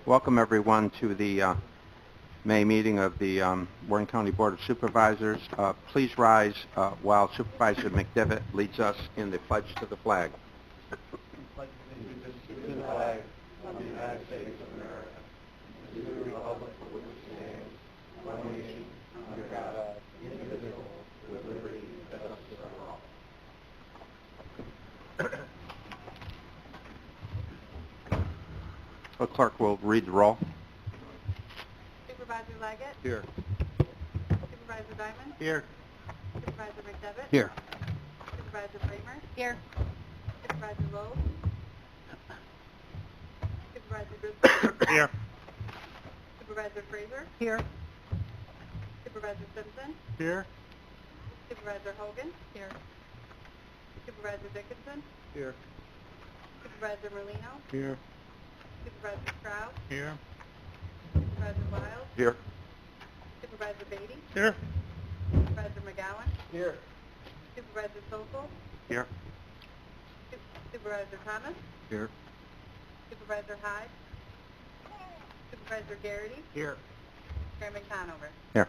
Welcome everyone to the May meeting of the Warren County Board of Supervisors. Please rise while Supervisor McDevitt leads us in the pledge to the flag. Pledge allegiance to the flag of the United States of America, and to the republic for which it stands, one nation, under God, indivisible, with liberty and justice for all. The clerk will read the roll. Supervisor Leggett? Here. Supervisor Diamond? Here. Supervisor McDevitt? Here. Supervisor Bramer? Here. Supervisor Lowe? Supervisor Griswold? Here. Supervisor Fraser? Here. Supervisor Simpson? Here. Supervisor Hogan? Here. Supervisor Dickinson? Here. Supervisor Merlino? Here. Supervisor Stroud? Here. Supervisor Wiles? Here. Supervisor Beatty? Here. Supervisor McGowan? Here. Supervisor Sokol? Here. Supervisor Thomas? Here. Supervisor Hyde? Supervisor Garrity? Here. Chairman Conover? Here.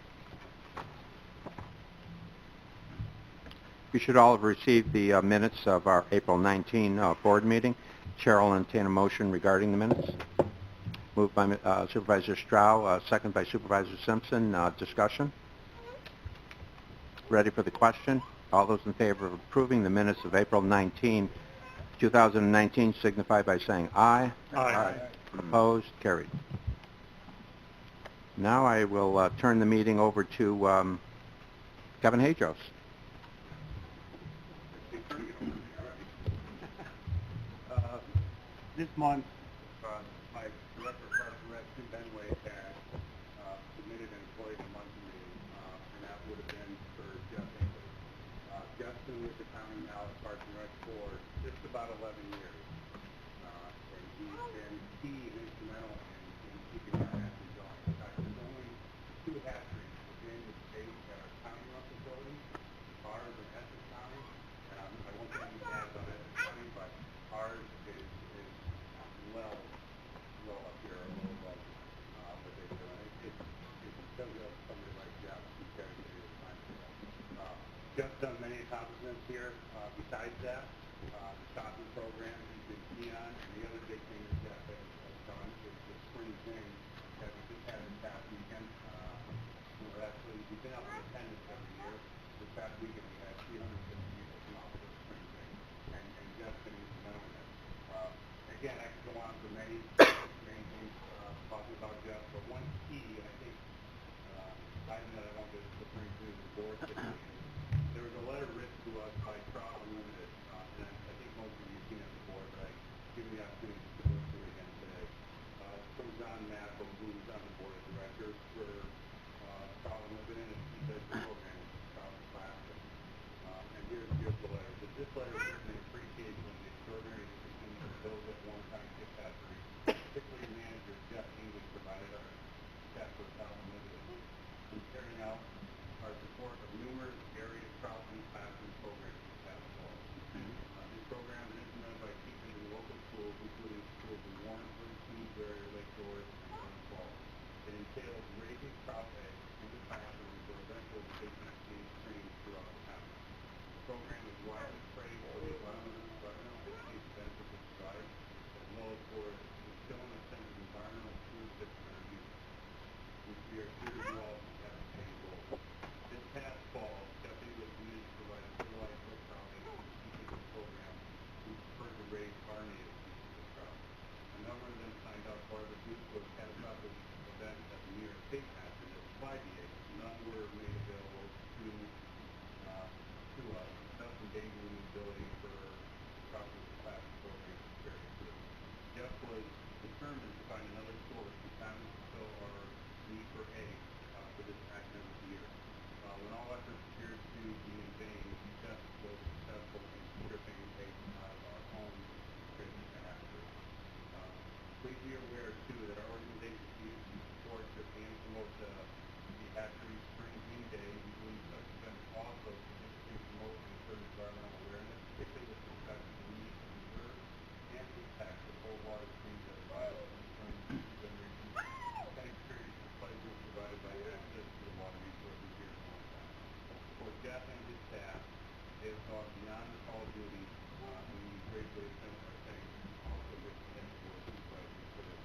You should all have received the minutes of our April 19 board meeting. Chair will entertain a motion regarding the minutes. Moved by Supervisor Stroud, second by Supervisor Simpson. Discussion? Ready for the question? All those in favor of approving the minutes of April 19, 2019 signify by saying aye. Aye. Opposed? Carried. Now I will turn the meeting over to Kevin Hajos. This month, my director of Parks and Rec, Tim Benway, had submitted an employee of the month to me, and that would have been for Jeff Hinckley. Jeff's been with the county now at Parks and Rec for just about 11 years, and he's been key and instrumental in keeping our hatchery going. In fact, there's only 2 hatcheries within the state that are county-run facilities, ours and Essex County. I won't get any ads on Essex County, but ours is well up here, a little above what they're doing. It does have somebody like Jeff who's dedicated his time to that. Jeff's done many accomplishments here. Besides that, the shopping program he's been key on, and the other big thing that Jeff has done is the spring thing that we just had this past weekend. We've been out in attendance every year. This past weekend we had 350 people come out for the spring thing, and Jeff's been instrumental in it. Again, I could go on for many things talking about Jeff, but one key, and I think, item that I wanted to bring to the board today is there was a letter written to us by Trout Unlimited, and I think most of you have seen it before, but I give you the opportunity to go through it again today. It's from John Madden, who's on the board of directors for Trout Unlimited, and he does the program with Trout Classic. And here's the letter. This letter is written in appreciation of the extraordinary of those at Warren County Fish Hatchery, particularly manager Jeff English provided our staff for Trout Unlimited in carrying out our support of numerous area trout and classroom programs in the past fall. This program is implemented by teachers in local schools, including schools in Warren, Kingsbury, Lake George, and Warren Falls. It entails raising trout eggs in the classroom for eventual fish exchange training throughout the county. The program is widely praised for the environmental education benefits it provides, as well as for instilling a sense of environmental stewardship in our youth, which we are sure you all have the same goal. This past fall, Jeff English committed to provide a fertilized fish trout egg to the teachers of the program who prefer to raise our native species of trout. A number of them signed up for the youth for a catastrophic event at the New York State Masters that supplied the eggs. None were made available to us, thus endangering the ability for proper class programs to carry through. Jeff was determined to find another source to fulfill our need for eggs for this academic year. When all efforts appeared to be in vain, Jeff was successful in stripping eggs out of our own trading hatchery. Please be aware, too, that our organization seeks to support and promote the hatchery spring green day. We believe such events also significantly promote and encourage environmental awareness, particularly with respect to the need to preserve and impact the cold water streams that rise from spring staff. They have gone beyond the call of duty, and we greatly extend our thanks. Also, wish to thank the board of supervisors for this.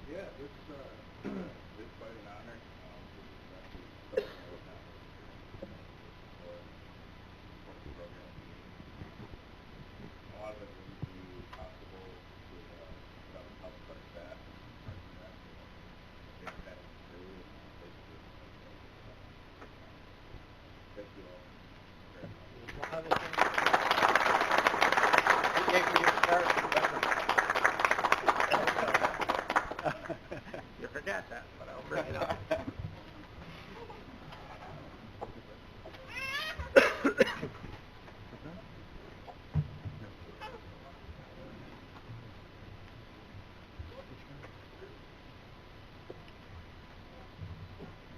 Yeah, this is quite an honor. This is actually something I was not for the program. A lot of it wouldn't be possible without the help of our staff. Get that through. Thank you all very much. You forgot that, but I'll bring it up.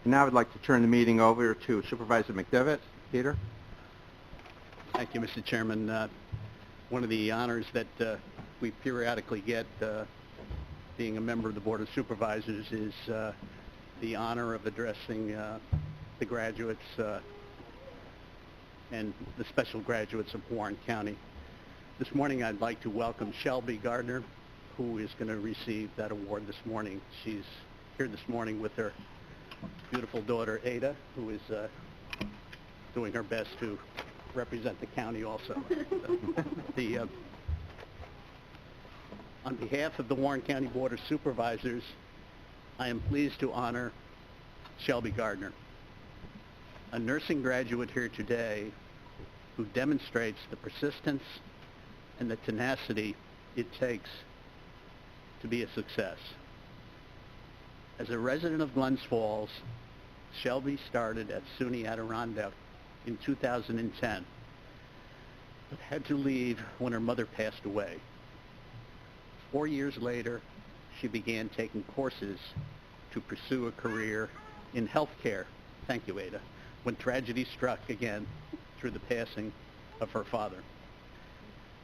Now I'd like to turn the meeting over to Supervisor McDevitt. Peter? Thank you, Mr. Chairman. One of the honors that we periodically get being a member of the Board of Supervisors is the honor of addressing the graduates and the special graduates of Warren County. This morning I'd like to welcome Shelby Gardner, who is going to receive that award this morning. She's here this morning with her beautiful daughter, Ada, who is doing her best to represent the county also. On behalf of the Warren County Board of Supervisors, I am pleased to honor Shelby Gardner, a nursing graduate here today who demonstrates the persistence and the tenacity it takes to be a success. As a resident of Glens Falls, Shelby started at SUNY Adirondack in 2010, but had to leave when her mother passed away. 4 years later, she began taking courses to pursue a career in healthcare. Thank you, Ada. When tragedy struck again through the passing of her father.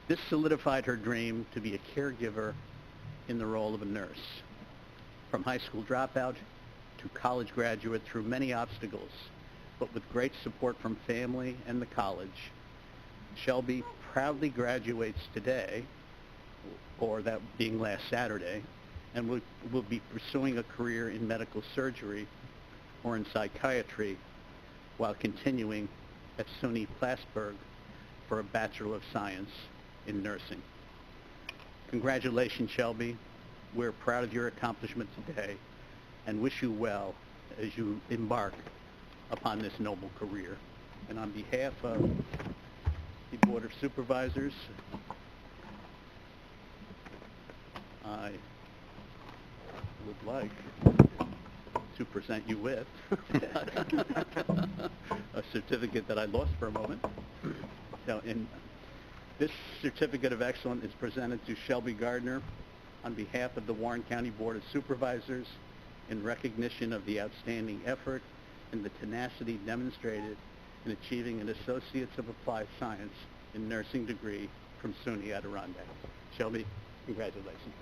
This solidified her dream to be a caregiver in the role of a nurse. From high school dropout to college graduate through many obstacles, but with great support from family and the college, Shelby proudly graduates today, or that being last Saturday, and will be pursuing a career in medical surgery or in psychiatry while continuing at SUNY Plattsburgh for a Bachelor of Science in Nursing. Congratulations, Shelby. We're proud of your accomplishment today and wish you well as you embark upon this noble career. And on behalf of the Board of Supervisors, I would like to present you with a certificate that I lost for a moment. Now, this certificate of excellence is presented to Shelby Gardner on behalf of the Warren County Board of Supervisors in recognition of the outstanding effort and the tenacity demonstrated in achieving an Associates of Applied Science in Nursing degree from SUNY Adirondack. Shelby, congratulations.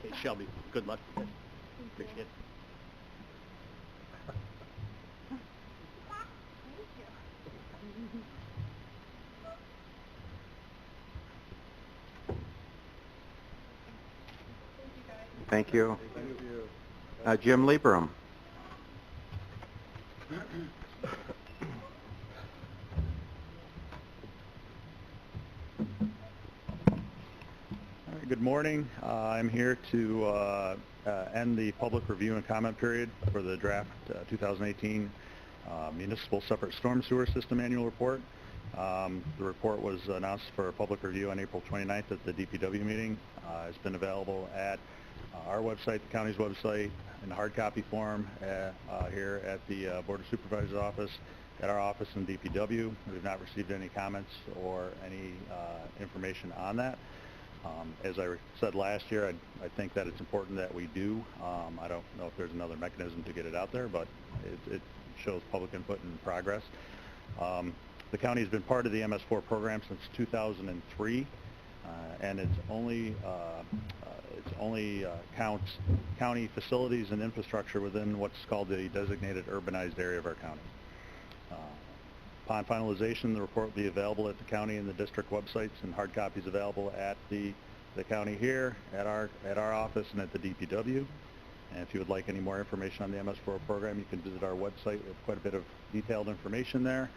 Okay, Shelby, good luck. Appreciate it. Thank you. Jim Lieberman. Good morning. I'm here to end the public review and comment period for the draft 2018 Municipal Separate Storm Sewer System Annual Report. The report was announced for public review on April 29th at the DPW meeting. It's been available at our website, the county's website, in hard copy form here at the Board of Supervisors office, at our office in DPW. We've not received any comments or any information on that. As I said last year, I think that it's important that we do. I don't know if there's another mechanism to get it out there, but it shows public input and progress. The county has been part of the MS4 program since 2003, and it only counts county facilities and infrastructure within what's called the designated urbanized area of our county. Upon finalization, the report will be available at the county and the district websites, and hard copies available at the county here, at our office, and at the DPW. And if you would like any more information on the MS4 program, you can visit our website. We have quite a bit of detailed information there.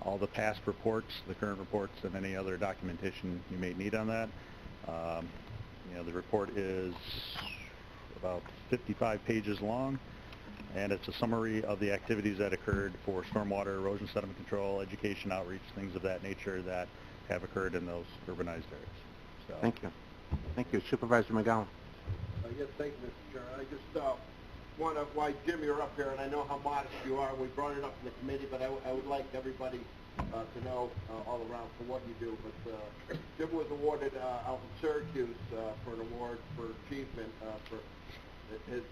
All the past reports, the current reports, and any other documentation you may need on that. The report is about 55 pages long, and it's a summary of the activities that occurred for stormwater, erosion sediment control, education, outreach, things of that nature that have occurred in those urbanized areas. So, Thank you. Thank you. Supervisor McGowan. Yes, thank you, Mr. Chair. I just want to, why Jim, you're up here, and I know how modest you are. We brought it up in the committee, but I would like everybody to know all around for what you do. But Jim was awarded out in Syracuse for an award for achievement for his,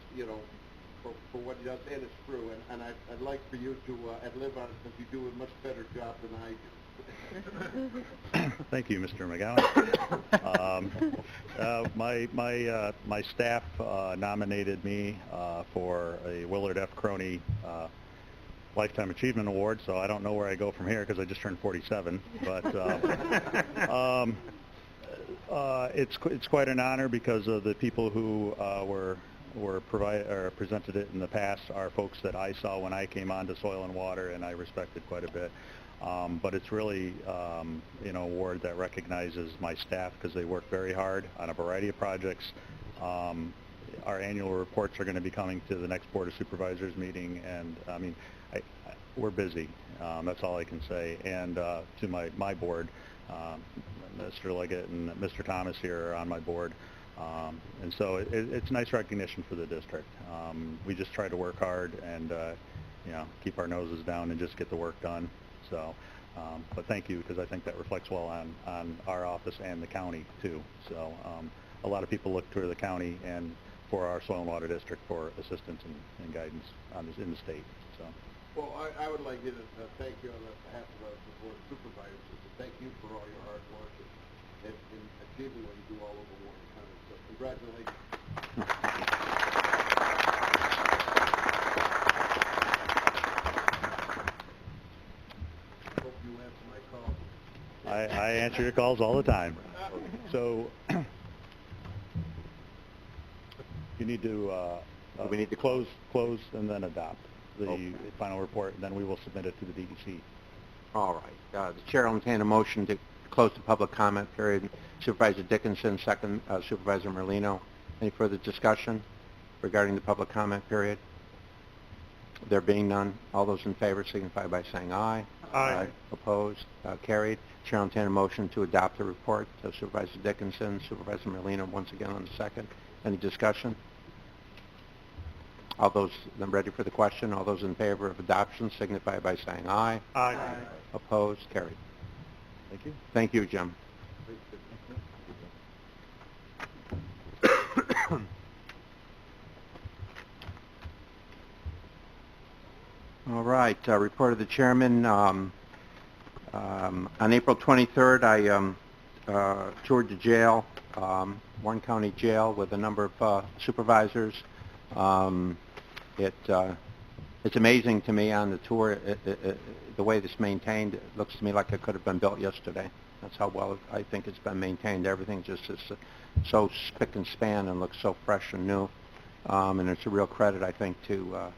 for what he does and his crew. And I'd like for you to ad-lib on it because you do a much better job than I do. Thank you, Mr. McGowan. My staff nominated me for a Willard F. Croney Lifetime Achievement Award, so I don't know where I go from here because I just turned 47. But it's quite an honor because of the people who presented it in the past are folks that I saw when I came on to Soil and Water, and I respected quite a bit. But it's really an award that recognizes my staff because they work very hard on a variety of projects. Our annual reports are going to be coming to the next Board of Supervisors meeting, and I mean, we're busy. That's all I can say. And to my board, Mr. Leggett and Mr. Thomas here are on my board. And so it's nice recognition for the district. We just try to work hard and keep our noses down and just get the work done. So, but thank you, because I think that reflects well on our office and the county too. So a lot of people look to the county and for our Soil and Water District for assistance and guidance in the state. So. Well, I would like you to thank you on behalf of the Board of Supervisors. Thank you for all your hard work and achieving what you do all over Warren County. So congratulations. Hope you answer my call. I answer your calls all the time. So you need to we need to close and then adopt the final report, and then we will submit it to the DEC. All right. The chair will entertain a motion to close the public comment period. Supervisor Dickinson, second. Supervisor Merlino. Any further discussion regarding the public comment period? There being none, all those in favor signify by saying aye. Aye. Opposed? Carried. Chair will entertain a motion to adopt the report. Supervisor Dickinson, Supervisor Merlino once again on the second. Any discussion? All those ready for the question, all those in favor of adoption signify by saying aye. Aye. Opposed? Carried. Thank you. Thank you, Jim. All right, report of the chairman. On April 23rd, I toured the jail, Warren County Jail, with a number of supervisors. It's amazing to me on the tour, the way it's maintained. It looks to me like it could have been built yesterday. That's how well I think it's been maintained. Everything just is so spick and span and looks so fresh and new. And it's a real credit, I think, to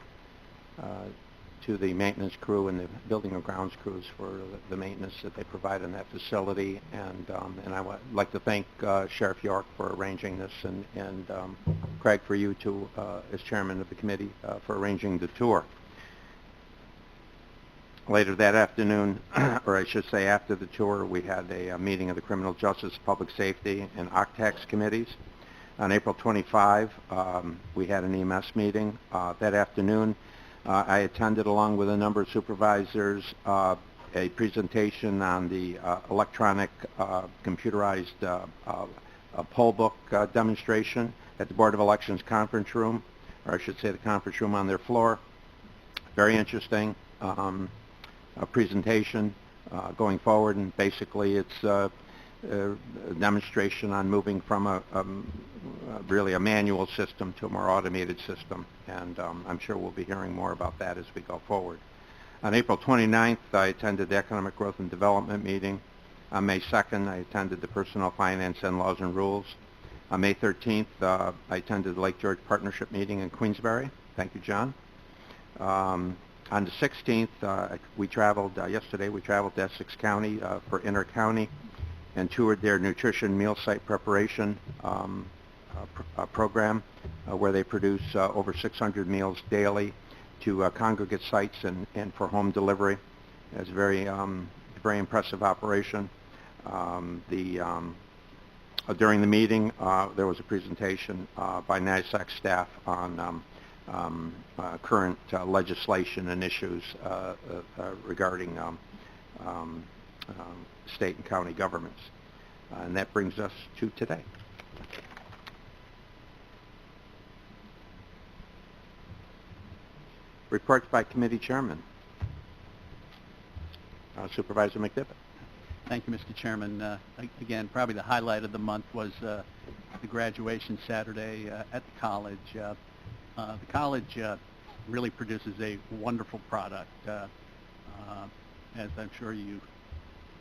to the maintenance crew and the building and grounds crews for the maintenance that they provide in that facility. And I would like to thank Sheriff York for arranging this, and Craig, for you to, as chairman of the committee, for arranging the tour. Later that afternoon, or I should say after the tour, we had a meeting of the Criminal Justice, Public Safety, and OCTAX committees. On April 25, we had an EMS meeting. That afternoon, I attended, along with a number of supervisors, a presentation on the electronic computerized poll book demonstration at the Board of Elections conference room, or I should say the conference room on their floor. Very interesting. A presentation going forward, and basically it's a demonstration on moving from really a manual system to a more automated system, and I'm sure we'll be hearing more about that as we go forward. On April 29th, I attended the Economic Growth and Development meeting. On May 2nd, I attended the Personnel, Finance, and Laws and Rules. On May 13th, I attended the Lake George Partnership meeting in Queensbury. Thank you, John. On the 16th, we traveled, yesterday we traveled to Essex County for inter-county and toured their nutrition meal site preparation program, where they produce over 600 meals daily to congregate sites and for home delivery. It's a very impressive operation. During the meeting, there was a presentation by NASDAQ staff on current legislation and issues regarding state and county governments. And that brings us to today. Reports by committee chairman. Supervisor McDivitt. Thank you, Mr. Chairman. Again, probably the highlight of the month was the graduation Saturday at the college. The college really produces a wonderful product. As I'm sure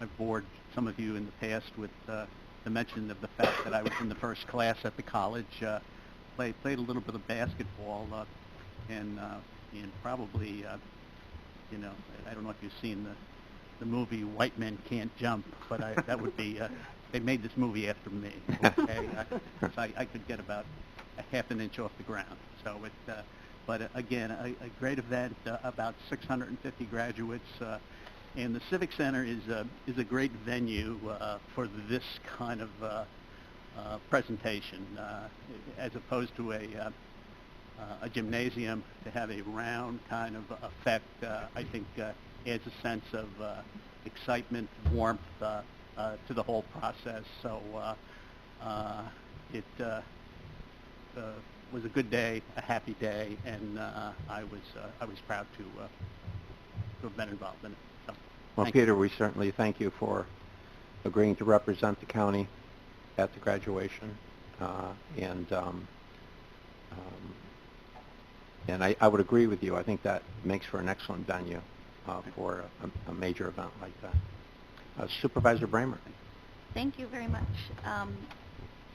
I've bored some of you in the past with the mention of the fact that I was in the first class at the college, played a little bit of basketball, and probably, I don't know if you've seen the movie White Men Can't Jump, but that would be, they made this movie after me, okay? So I could get about a half an inch off the ground. So but again, a great event, about 650 graduates, and the Civic Center is a great venue for this kind of presentation, as opposed to a gymnasium. To have a round kind of effect, I think adds a sense of excitement, warmth to the whole process. So it was a good day, a happy day, and I was proud to have been involved in it. So, well, Peter, we certainly thank you for agreeing to represent the county at the graduation, and I would agree with you. I think that makes for an excellent venue for a major event like that. Supervisor Bramer. Thank you very much.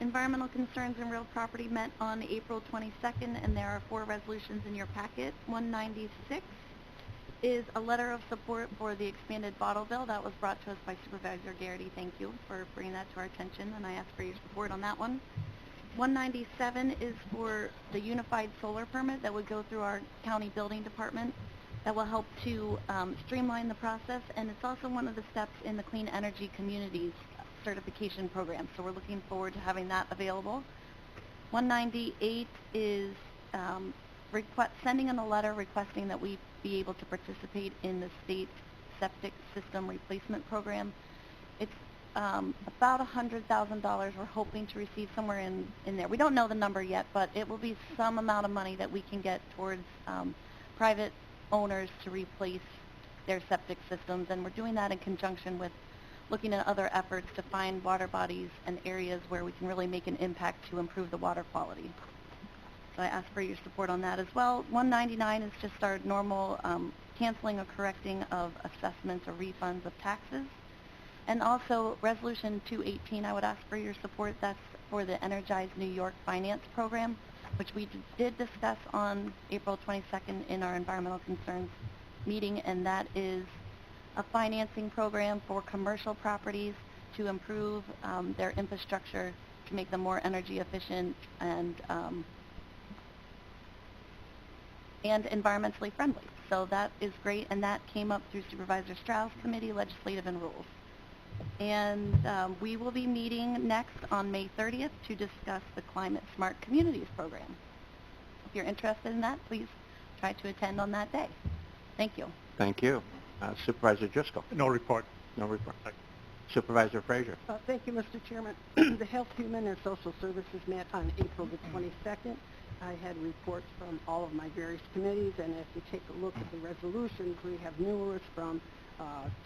Environmental concerns and real property met on April 22nd, and there are 4 resolutions in your packet. 196 is a letter of support for the expanded bottle bill. That was brought to us by Supervisor Garrity. Thank you for bringing that to our attention, and I ask for your support on that one. 197 is for the unified solar permit that would go through our county building department. That will help to streamline the process, and it's also one of the steps in the Clean Energy Communities certification program. So we're looking forward to having that available. 198 is sending in a letter requesting that we be able to participate in the state septic system replacement program. It's about $100,000 we're hoping to receive somewhere in there. We don't know the number yet, but it will be some amount of money that we can get towards private owners to replace their septic systems, and we're doing that in conjunction with looking at other efforts to find water bodies and areas where we can really make an impact to improve the water quality. So I ask for your support on that as well. 199 is just our normal canceling or correcting of assessments or refunds of taxes. And also Resolution 218, I would ask for your support. That's for the Energize New York Finance Program, which we did discuss on April 22nd in our environmental concerns meeting, and that is a financing program for commercial properties to improve their infrastructure to make them more energy efficient and environmentally friendly. So that is great, and that came up through Supervisor Strauss Committee, Legislative and Rules. And we will be meeting next on May 30th to discuss the Climate Smart Communities program. If you're interested in that, please try to attend on that day. Thank you. Thank you. Supervisor Driscoll. No report. No report. Supervisor Frazier. Thank you, Mr. Chairman. The Health, Human, and Social Services met on April the 22nd. I had reports from all of my various committees, and if you take a look at the resolutions, we have numerous from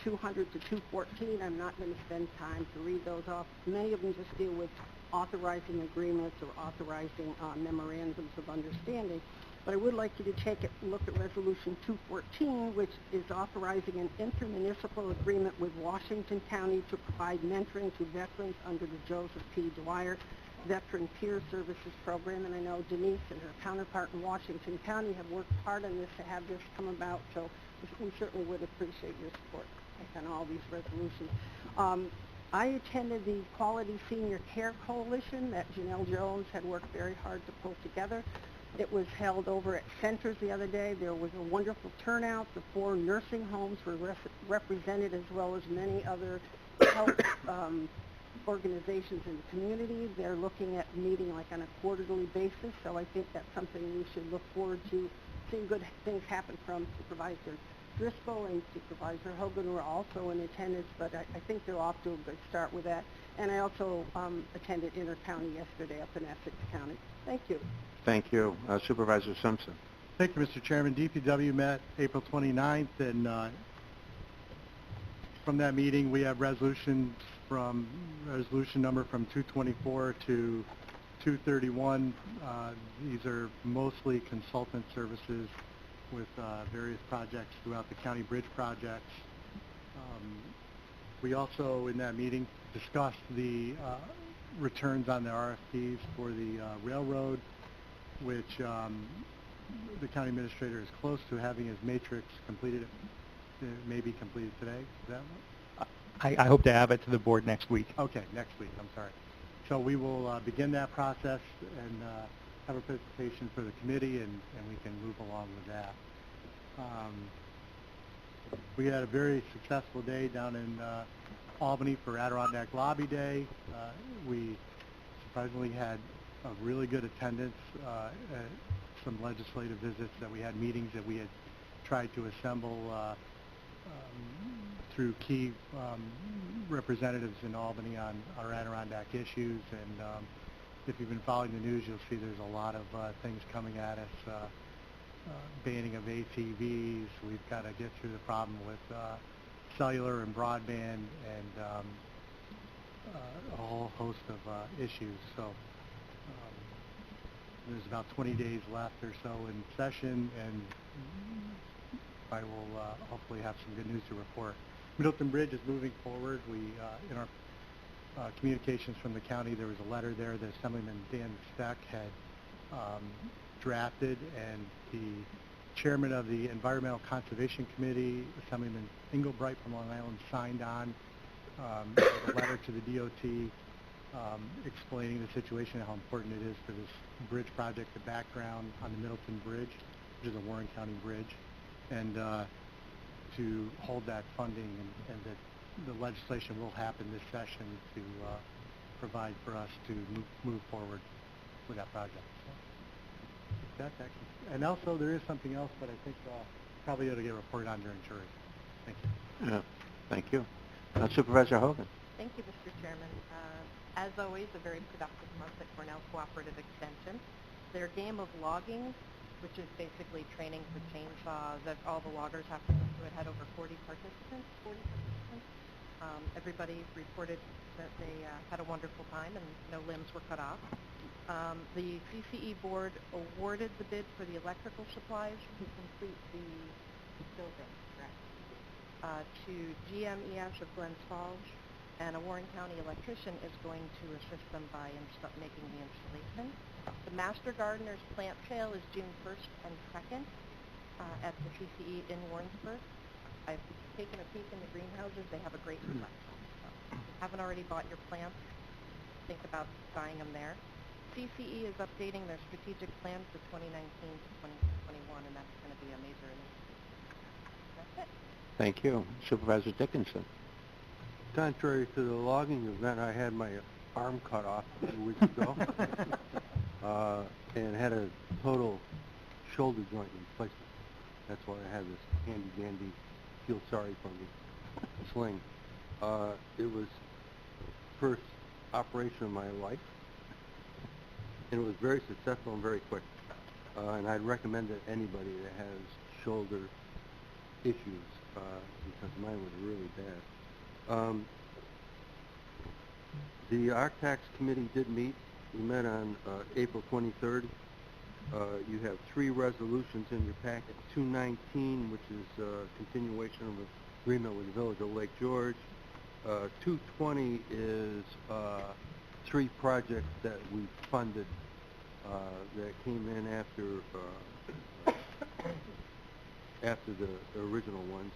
200 to 214. I'm not going to spend time to read those off. Many of them just deal with authorizing agreements or authorizing memorandums of understanding. But I would like you to take a look at Resolution 214, which is authorizing an intermunicipal agreement with Washington County to provide mentoring to veterans under the Joseph P. Dwyer Veteran Peer Services Program. And I know Denise and her counterpart in Washington County have worked hard on this to have this come about, so we certainly would appreciate your support on all these resolutions. I attended the Quality Senior Care Coalition that Janelle Jones had worked very hard to pull together. It was held over at Centers the other day. There was a wonderful turnout. The 4 nursing homes were represented, as well as many other health organizations in the community. They're looking at meeting like on a quarterly basis, so I think that's something we should look forward to seeing good things happen from Supervisor Driscoll and Supervisor Hogan were also in attendance, but I think they're off to a good start with that. And I also attended Inter-County yesterday up in Essex County. Thank you. Thank you. Supervisor Simpson. Thank you, Mr. Chairman. DPW met April 29th, and from that meeting we have resolution number from 224 to 231. These are mostly consultant services with various projects throughout the county bridge projects. We also, in that meeting, discussed the returns on the RFPs for the railroad, which the county administrator is close to having his matrix completed. It may be completed today. Is that what? I hope to have it to the board next week. Okay, next week. I'm sorry. So we will begin that process and have a presentation for the committee, and we can move along with that. We had a very successful day down in Albany for Adirondack Lobby Day. We surprisingly had a really good attendance at some legislative visits that we had, meetings that we had tried to assemble through key representatives in Albany on our Adirondack issues. And if you've been following the news, you'll see there's a lot of things coming at us. Banning of ATVs. We've got to get through the problem with cellular and broadband, and a whole host of issues. So there's about 20 days left or so in session, and I will hopefully have some good news to report. Middleton Bridge is moving forward. We, in our communications from the county, there was a letter there that Assemblyman Dan Steck had drafted, and the chairman of the Environmental Conservation Committee, Assemblyman Engelbright from Long Island, signed on a letter to the DOT explaining the situation and how important it is for this bridge project, the background on the Middleton Bridge, which is a Warren County bridge, and to hold that funding, and that the legislation will happen this session to provide for us to move forward with that project. So, and also there is something else, but I think probably ought to get reported on during jury. Thank you. Thank you. Supervisor Hogan. Thank you, Mr. Chairman. As always, a very productive month at Cornell Cooperative Extension. Their game of logging, which is basically training for chainsaws, that all the loggers have to go through it, had over 40 participants. Everybody reported that they had a wonderful time and no limbs were cut off. The CCE board awarded the bid for the electrical supplies to complete the building, to GMES of Glens Falls, and a Warren County electrician is going to assist them by making the installation. The Master Gardener's plant sale is June 1st and 2nd, at the CCE in Warrensburg. I've taken a peek in the greenhouses. They have a great selection. So if you haven't already bought your plants, think about buying them there. CCE is updating their strategic plan for 2019 to 2021, and that's going to be a major initiative. That's it. Thank you. Supervisor Dickinson. Contrary to the logging event, I had my arm cut off a few weeks ago and had a total shoulder joint replacement. That's why I have this handy-dandy feel sorry for me sling. It was first operation of my life, and it was very successful and very quick. And I'd recommend it to anybody that has shoulder issues because mine was really bad. The ARCTAX committee did meet. We met on April 23rd. You have 3 resolutions in your packet. 219, which is a continuation of an agreement with the Village of Lake George. 220 is 3 projects that we funded that came in after the original ones.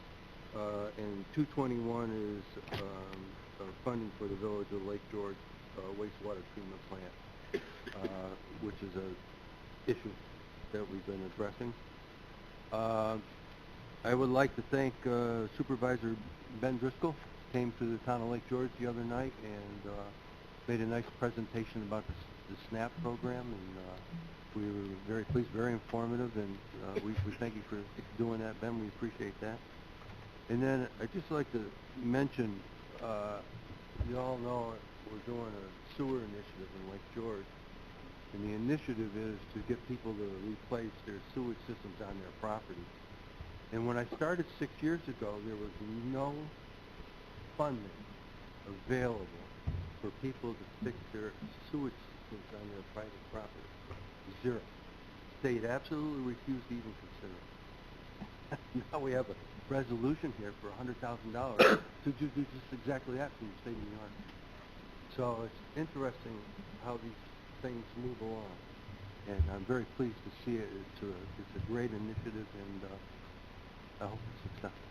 And 221 is funding for the Village of Lake George wastewater treatment plant, which is a issue that we've been addressing. I would like to thank Supervisor Ben Driscoll. Came to the town of Lake George the other night and made a nice presentation about the SNAP program, and we were very pleased, very informative, and we thank you for doing that, Ben. We appreciate that. And then I'd just like to mention, you all know we're doing a sewer initiative in Lake George, and the initiative is to get people to replace their sewage systems on their property. And when I started 6 years ago, there was no funding available for people to fix their sewage systems on their private property. Zero. State absolutely refused to even consider it. Now we have a resolution here for $100,000 to do just exactly that from the state of New York. So it's interesting how these things move along, and I'm very pleased to see it. It's a great initiative, and I hope it's successful.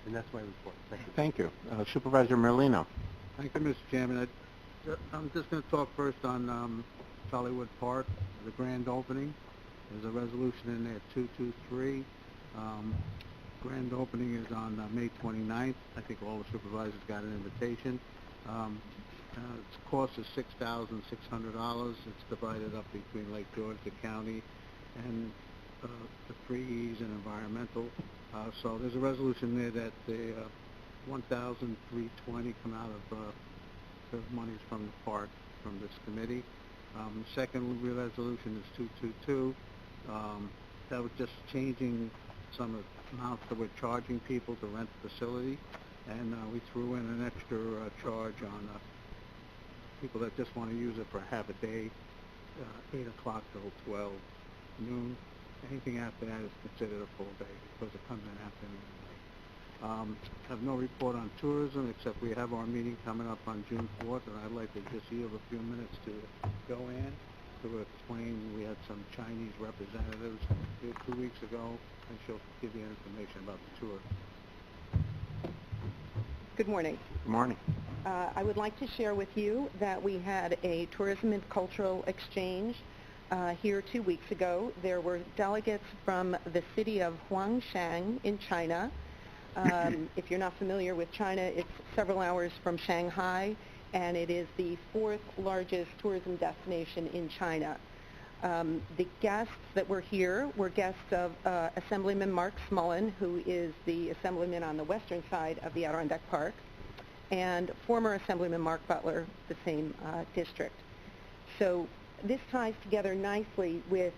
And that's my report. Thank you. Thank you. Supervisor Merlino. Thank you, Mr. Chairman. I'm just going to talk first on Charliewood Park, the grand opening. There's a resolution in there, 223. Grand opening is on May 29th. I think all the supervisors got an invitation. Its cost is $6,600. It's divided up between Lake George, the county, and the 3Es and environmental. So there's a resolution there that the $1,320 come out of the monies from the park, from this committee. The second resolution is 222. That was just changing some of the amounts that we're charging people to rent the facility, and we threw in an extra charge on people that just want to use it for half a day, 8 o'clock till 12 noon. Anything after that is considered a full day because it comes in afternoon and late. I have no report on tourism except we have our meeting coming up on June 4th, and I'd like to just yield a few minutes to Joanne to explain. We had some Chinese representatives here 2 weeks ago, and she'll give you information about the tour. Good morning. Good morning. I would like to share with you that we had a tourism and cultural exchange here 2 weeks ago. There were delegates from the city of Huangshan in China. If you're not familiar with China, it's several hours from Shanghai, and it is the 4th largest tourism destination in China. The guests that were here were guests of Assemblyman Mark Smullen, who is the Assemblyman on the western side of the Adirondack Park, and former Assemblyman Mark Butler, the same district. So this ties together nicely with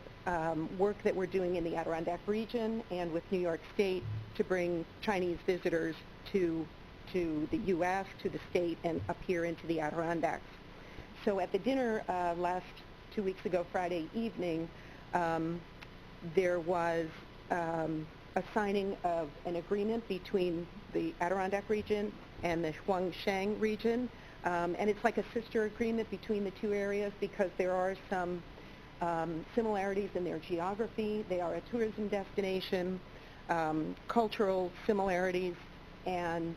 work that we're doing in the Adirondack region and with New York State to bring Chinese visitors to the U.S., to the state, and up here into the Adirondacks. So at the dinner last 2 weeks ago, Friday evening, there was a signing of an agreement between the Adirondack region and the Huangshan region. And it's like a sister agreement between the two areas because there are some similarities in their geography. They are a tourism destination, cultural similarities, and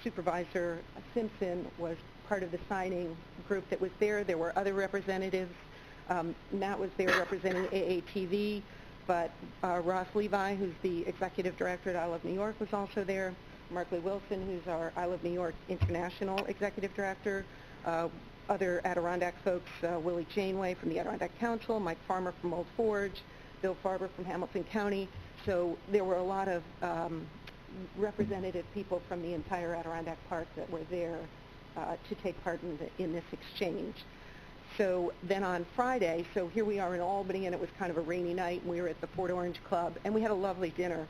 Supervisor Simpson was part of the signing group that was there. There were other representatives. Matt was there representing AATV, but Ross Levi, who's the executive director at I Love New York, was also there. Markley Wilson, who's our I Love New York International Executive Director. Other Adirondack folks, Willie Janeway from the Adirondack Council, Mike Farmer from Old Forge, Bill Farber from Hamilton County. So there were a lot of representative people from the entire Adirondack Park that were there to take part in this exchange. So then on Friday, so here we are in Albany, and it was kind of a rainy night, and we were at the Fort Orange Club, and we had a lovely dinner.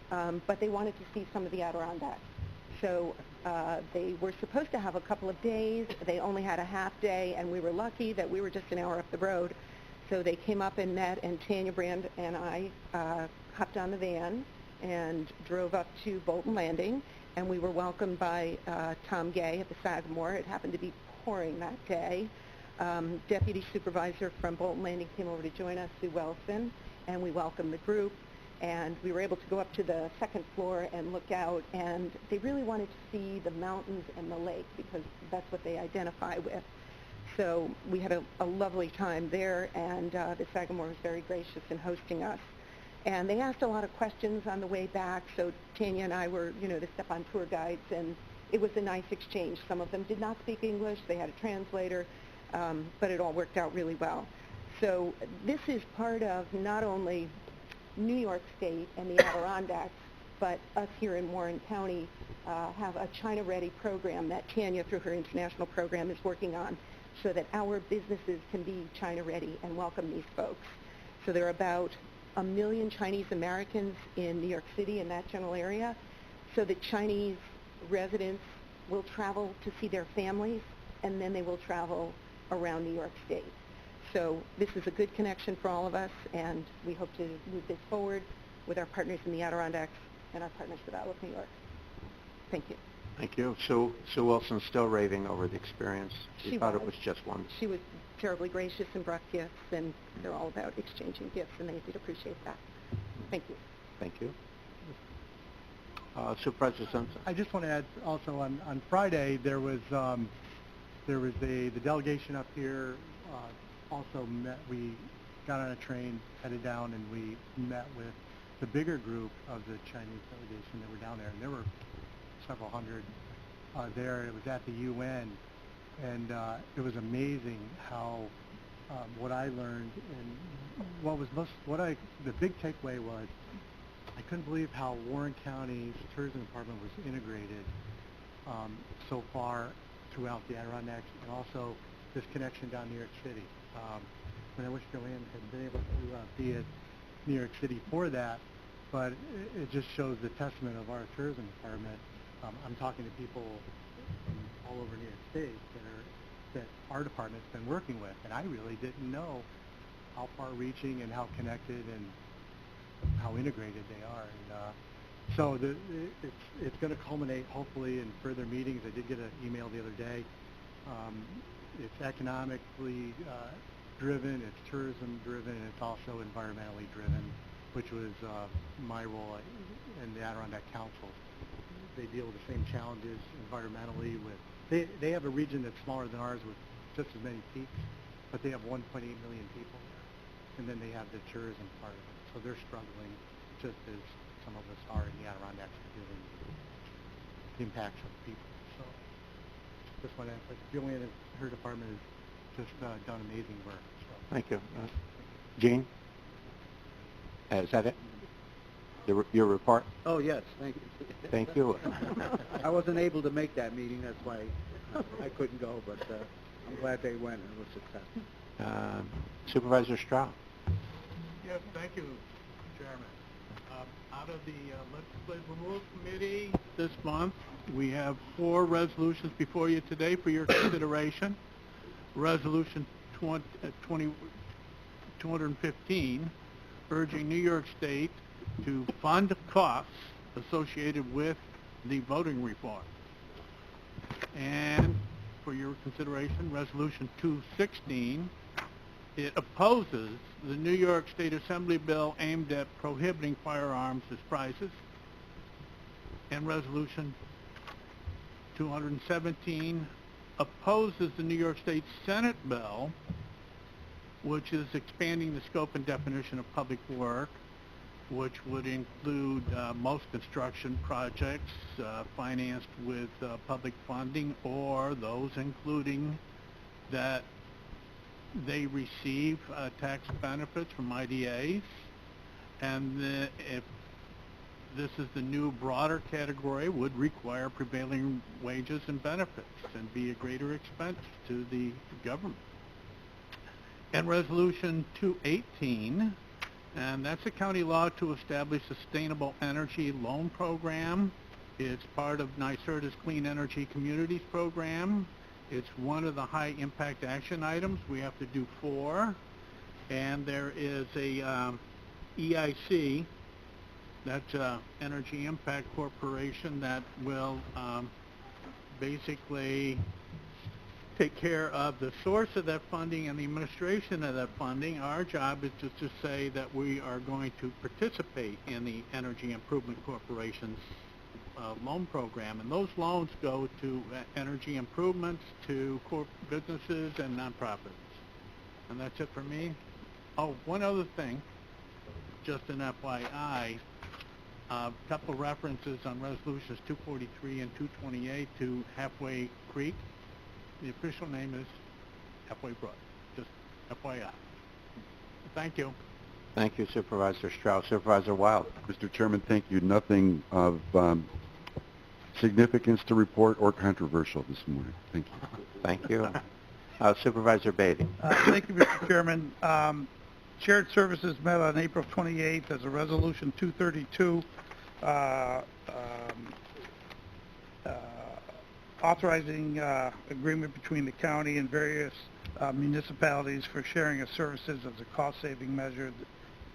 But they wanted to see some of the Adirondacks. So they were supposed to have a couple of days. They only had a half day, and we were lucky that we were just an hour up the road. So they came up and met, and Tanya Brand and I hopped on the van and drove up to Bolton Landing, and we were welcomed by Tom Gay at the Sagamore. It happened to be pouring that day. Deputy Supervisor from Bolton Landing came over to join us, Sue Wellson, and we welcomed the group. And we were able to go up to the second floor and look out, and they really wanted to see the mountains and the lake because that's what they identify with. So we had a lovely time there, and the Sagamore was very gracious in hosting us. And they asked a lot of questions on the way back, so Tanya and I were, the step-on tour guides, and it was a nice exchange. Some of them did not speak English. They had a translator, but it all worked out really well. So this is part of not only New York State and the Adirondacks, but us here in Warren County have a China Ready program that Tanya, through her international program, is working on so that our businesses can be China Ready and welcome these folks. So there are about 1 million Chinese Americans in New York City in that general area, so that Chinese residents will travel to see their families, and then they will travel around New York State. So this is a good connection for all of us, and we hope to move this forward with our partners in the Adirondacks and our partners with I Love New York. Thank you. Thank you. Sue Wilson's still raving over the experience. She thought it was just one. She was terribly gracious and brought gifts, and they're all about exchanging gifts, and they did appreciate that. Thank you. Thank you. Supervisor Simpson. I just want to add also on Friday there was the delegation up here also met. We got on a train, headed down, and we met with the bigger group of the Chinese delegation that were down there, and there were several hundred there. It was at the UN, and it was amazing how what I learned, and the big takeaway was I couldn't believe how Warren County's tourism department was integrated so far throughout the Adirondacks, and also this connection down New York City. And I wish Joanne had been able to be at New York City for that, but it just shows the testament of our tourism department. I'm talking to people from all over New York State that our department's been working with, and I really didn't know how far-reaching and how connected and how integrated they are. And so it's going to culminate hopefully in further meetings. I did get an email the other day. It's economically driven, it's tourism driven, and it's also environmentally driven, which was my role in the Adirondack Council. They deal with the same challenges environmentally. They have a region that's smaller than ours with just as many peaks, but they have 1.8 million people there, and then they have the tourism part of it. So they're struggling just as some of us are in the Adirondacks dealing with the impacts of people. So just want to emphasize, Joanne and her department has just done amazing work. So. Thank you. Gene? Is that it? Your report? Oh, yes, thank you. Thank you. I wasn't able to make that meeting, that's why I couldn't go, but I'm glad they went and it was successful. Supervisor Stroud? Yes, thank you, Chairman. Out of the Legislative Rules Committee this month, we have 4 resolutions before you today for your consideration. Resolution 215, urging New York State to fund costs associated with the voting reform. And for your consideration, Resolution 216, it opposes the New York State Assembly bill aimed at prohibiting firearms as prizes. And Resolution 217 opposes the New York State Senate bill, which is expanding the scope and definition of public work, which would include most construction projects financed with public funding, or those including that they receive tax benefits from IDAs. And if this is the new broader category, would require prevailing wages and benefits and be a greater expense to the government. And Resolution 218, and that's a county law to establish sustainable energy loan program. It's part of NYSERDA's Clean Energy Communities program. It's one of the high impact action items. We have to do 4. And there is a EIC, that's Energy Impact Corporation, that will basically take care of the source of that funding and the administration of that funding. Our job is just to say that we are going to participate in the Energy Improvement Corporation's loan program, and those loans go to energy improvements, to businesses and nonprofits. And that's it for me. Oh, one other thing, just an FYI, a couple references on Resolutions 243 and 228 to Halfway Creek. The official name is Halfway Brook, just FYI. Thank you. Thank you, Supervisor Strauss. Supervisor Wild. Mr. Chairman, thank you. Nothing of significance to report or controversial this morning. Thank you. Thank you. Supervisor Beatty. Thank you, Mr. Chairman. Shared Services met on April 28th as a Resolution 232 authorizing agreement between the county and various municipalities for sharing of services as a cost-saving measure.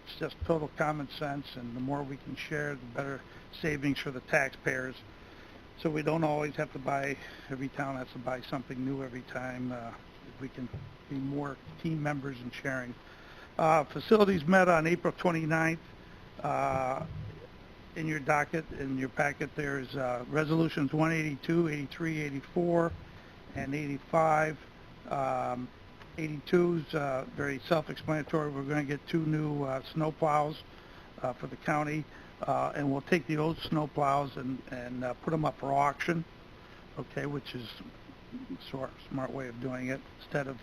It's just total common sense, and the more we can share, the better savings for the taxpayers. So we don't always have to buy, every town has to buy something new every time. If we can be more team members in sharing. Facilities met on April 29th. In your docket, in your packet, there's Resolutions 182, 83, 84, and 85. 82 is very self-explanatory. We're going to get 2 new snow plows for the county, and we'll take the old snow plows and put them up for auction, okay, which is a smart way of doing it, instead of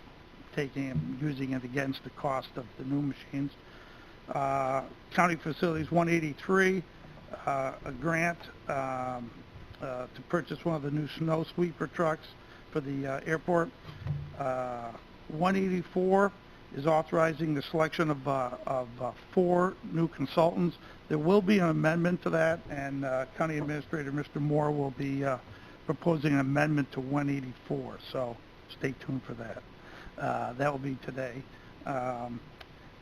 taking and using it against the cost of the new machines. County Facilities 183, a grant to purchase one of the new snow sweeper trucks for the airport. 184 is authorizing the selection of 4 new consultants. There will be an amendment to that, and County Administrator Mr. Moore will be proposing an amendment to 184, so stay tuned for that. That will be today.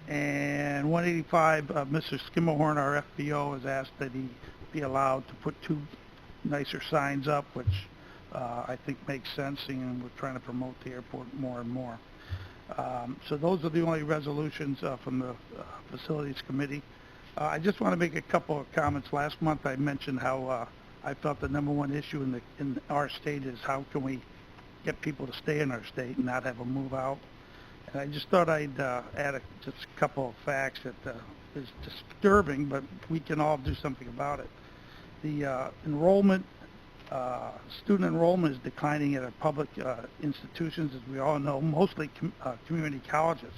And 185, Mr. Skimmelhorn, our FBO, has asked that he be allowed to put 2 nicer signs up, which I think makes sense, and we're trying to promote the airport more and more. So those are the only resolutions from the Facilities Committee. I just want to make a couple of comments. Last month I mentioned how I felt the #1 issue in our state is how can we get people to stay in our state and not have them move out. And I just thought I'd add just a couple of facts that is disturbing, but we can all do something about it. The enrollment, student enrollment is declining at our public institutions, as we all know, mostly community colleges.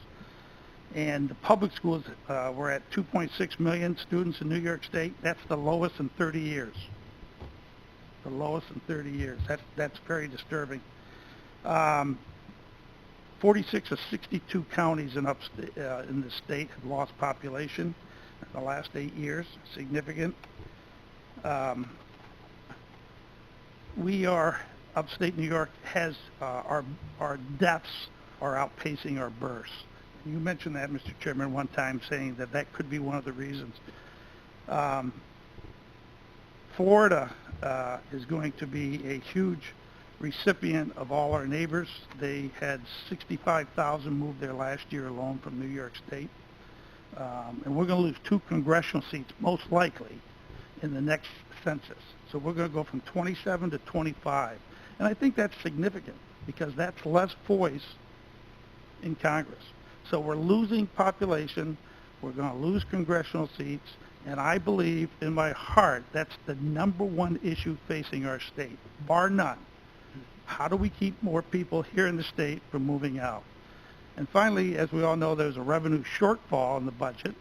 And the public schools, we're at 2.6 million students in New York State. That's the lowest in 30 years. The lowest in 30 years. That's very disturbing. 46 of 62 counties in the state have lost population in the last 8 years. Significant. Upstate New York has our deaths are outpacing our births. You mentioned that, Mr. Chairman, one time, saying that could be one of the reasons. Florida is going to be a huge recipient of all our neighbors. They had 65,000 moved there last year alone from New York State. And we're going to lose 2 congressional seats, most likely, in the next census. So we're going to go from 27 to 25. And I think that's significant because that's less voice in Congress. So we're losing population, we're going to lose congressional seats, and I believe in my heart that's the #1 issue facing our state, bar none. How do we keep more people here in the state from moving out? And finally, as we all know, there's a revenue shortfall in the budget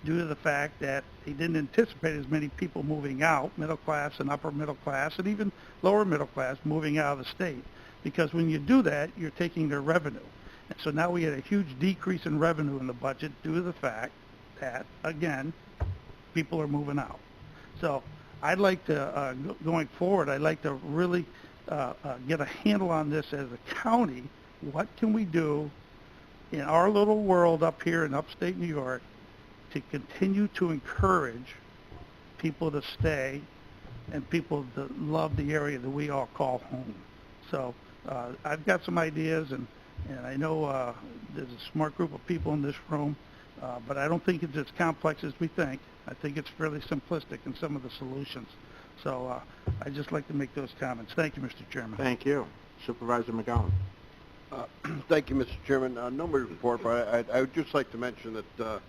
due to the fact that they didn't anticipate as many people moving out, middle class and upper middle class, and even lower middle class moving out of the state. Because when you do that, you're taking their revenue. And so now we had a huge decrease in revenue in the budget due to the fact that, again, people are moving out. So I'd like to, going forward, I'd like to really get a handle on this as a county. What can we do in our little world up here in upstate New York to continue to encourage people to stay and people to love the area that we all call home? So I've got some ideas, and I know there's a smart group of people in this room, but I don't think it's as complex as we think. I think it's fairly simplistic in some of the solutions. So I'd just like to make those comments. Thank you, Mr. Chairman. Thank you. Supervisor McGowan. Thank you, Mr. Chairman. No report, but I would just like to mention that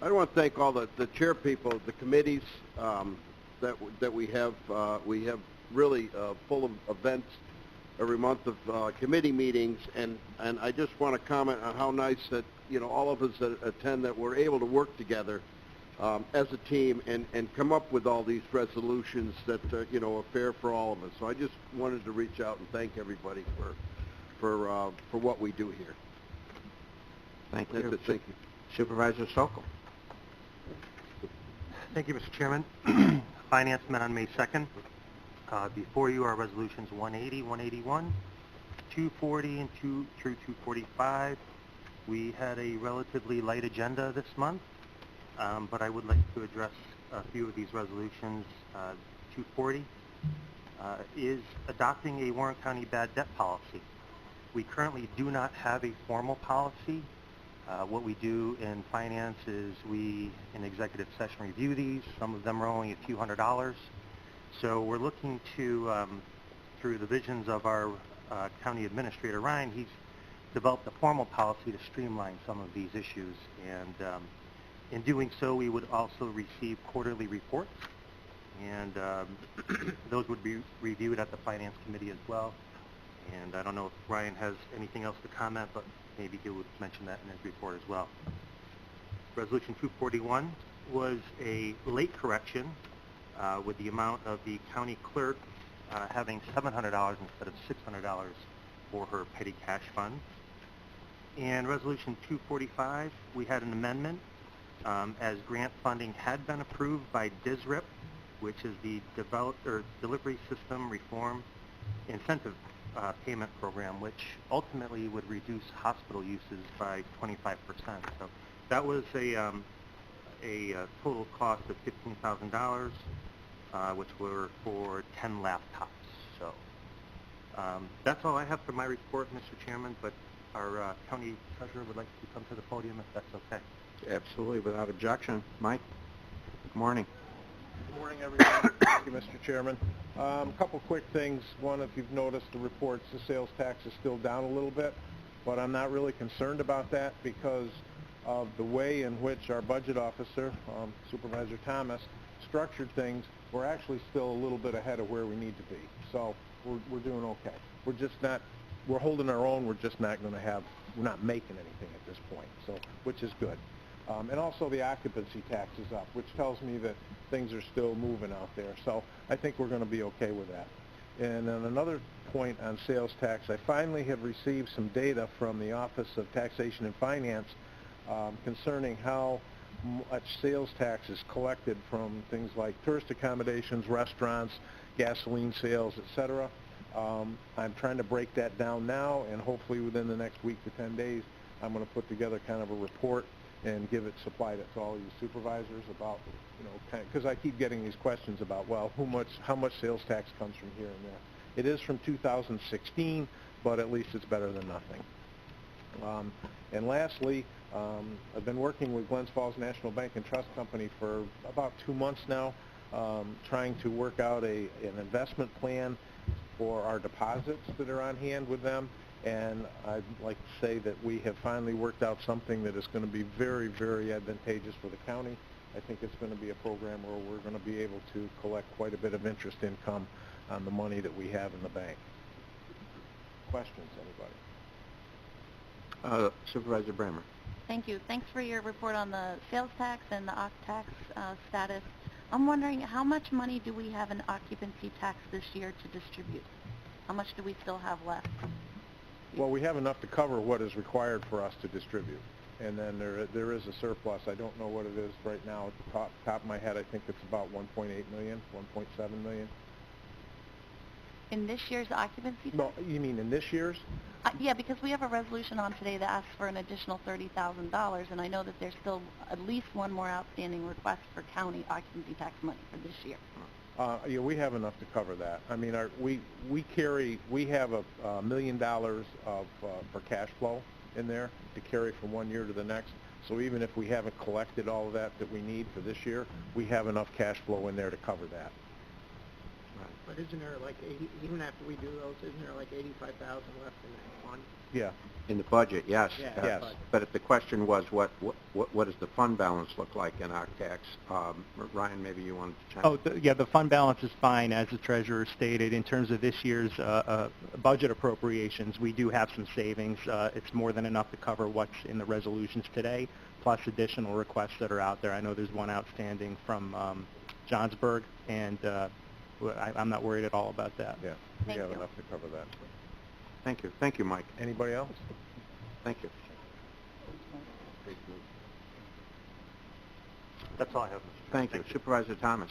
I want to thank all the chair people, the committees that we have. We have really full of events every month of committee meetings, and I just want to comment on how nice that all of us that attend, that we're able to work together as a team and come up with all these resolutions that are fair for all of us. So I just wanted to reach out and thank everybody for what we do here. Thank you. That's it. Thank you. Supervisor Sokol. Thank you, Mr. Chairman. Finance met on May 2nd. Before you are resolutions 180, 181, 240, and through 245. We had a relatively light agenda this month, but I would like to address a few of these resolutions. 240 is adopting a Warren County bad debt policy. We currently do not have a formal policy. What we do in finance is we, in executive session, review these. Some of them are only a few $100s. So we're looking to, through the visions of our County Administrator Ryan, he's developed a formal policy to streamline some of these issues. And in doing so, we would also receive quarterly reports. And those would be reviewed at the Finance Committee as well. And I don't know if Ryan has anything else to comment, but maybe he would mention that in his report as well. Resolution 241 was a late correction with the amount of the county clerk having $700 instead of $600 for her petty cash fund. And Resolution 245, we had an amendment as grant funding had been approved by DSRIP, which is the Delivery System Reform Incentive Payment Program, which ultimately would reduce hospital uses by 25%. So that was a total cost of $15,000, which were for 10 laptops. So that's all I have for my report, Mr. Chairman, but our county treasurer would like to come to the podium if that's okay. Absolutely, without objection. Mike? Good morning. Good morning, everyone. Thank you, Mr. Chairman. A couple quick things. One, if you've noticed the reports, the sales tax is still down a little bit, but I'm not really concerned about that because of the way in which our budget officer, Supervisor Thomas, structured things. We're actually still a little bit ahead of where we need to be. So we're doing okay. We're just not, we're holding our own. We're just not going to have, we're not making anything at this point, so which is good. And also the occupancy tax is up, which tells me that things are still moving out there. So I think we're going to be okay with that. And on another point on sales tax, I finally have received some data from the Office of Taxation and Finance concerning how much sales tax is collected from things like tourist accommodations, restaurants, gasoline sales, etc. I'm trying to break that down now, and hopefully within the next week to 10 days, I'm going to put together kind of a report and give it, supplied it to all you supervisors about, because I keep getting these questions about, well, how much sales tax comes from here and there. It is from 2016, but at least it's better than nothing. And lastly, I've been working with Glens Falls National Bank and Trust Company for about 2 months now, trying to work out an investment plan for our deposits that are on hand with them. And I'd like to say that we have finally worked out something that is going to be very, very advantageous for the county. I think it's going to be a program where we're going to be able to collect quite a bit of interest income on the money that we have in the bank. Questions, anybody? Supervisor Bramer. Thank you. Thanks for your report on the sales tax and the OC tax status. I'm wondering, how much money do we have in occupancy tax this year to distribute? How much do we still have left? Well, we have enough to cover what is required for us to distribute. And then there is a surplus. I don't know what it is right now. At the top of my head, I think it's about 1.8 million, 1.7 million. In this year's occupancy tax? No, you mean in this year's? Yeah, because we have a resolution on today that asks for an additional $30,000, and I know that there's still at least one more outstanding request for county occupancy tax money for this year. Yeah, we have enough to cover that. I mean, we have $1 million for cash flow in there to carry from one year to the next. So even if we haven't collected all of that we need for this year, we have enough cash flow in there to cover that. But isn't there like 80, even after we do those, isn't there like 85,000 left in that fund? Yeah. In the budget, yes. Yeah, yes. But if the question was what does the fund balance look like in OCTAX, Ryan, maybe you wanted to chime in. Yeah, the fund balance is fine, as the treasurer stated. In terms of this year's budget appropriations, we do have some savings. It's more than enough to cover what's in the resolutions today, plus additional requests that are out there. I know there's one outstanding from Johnsburg, and I'm not worried at all about that. Yeah, we have enough to cover that. Thank you. Thank you, Mike. Anybody else? Thank you. That's all I have, Mr. Thank you. Supervisor Thomas.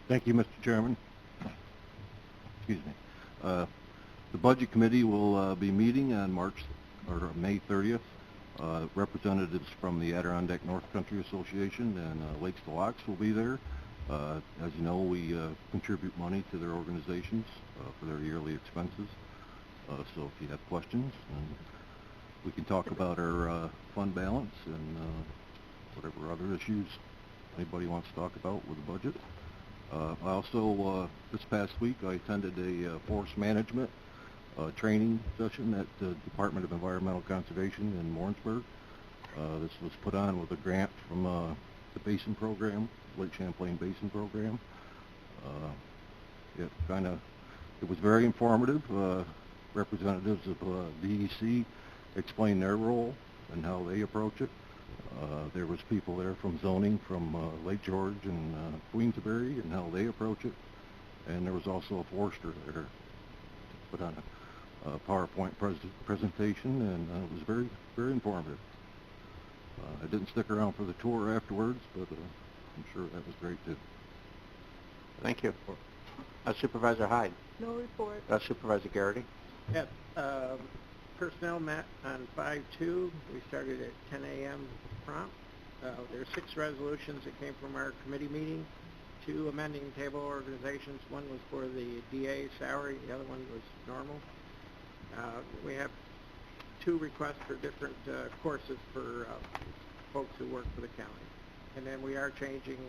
Thank you, Mr. Chairman. Excuse me. The Budget Committee will be meeting on May 30th. Representatives from the Adirondack North Country Association and Lakes to Locks will be there. As you know, we contribute money to their organizations for their yearly expenses. So if you have questions, we can talk about our fund balance and whatever other issues anybody wants to talk about with the budget. I also, this past week, I attended a forest management training session at the Department of Environmental Conservation in Warrensburg. This was put on with a grant from the Basin Program, Lake Champlain Basin Program. It was very informative. Representatives of DEC explained their role and how they approach it. There was people there from zoning from Lake George and Queensbury and how they approach it. And there was also a forester there put on a PowerPoint presentation, and it was very, very informative. I didn't stick around for the tour afterwards, but I'm sure that was great too. Thank you. Supervisor Hyde. No report. Supervisor Garrity. Yeah, personnel met on 5/2. We started at 10 a.m. prompt. There are 6 resolutions that came from our committee meeting. 2 amending table organizations. One was for the DA salary. The other one was normal. We have 2 requests for different courses for folks who work for the county. And then we are changing,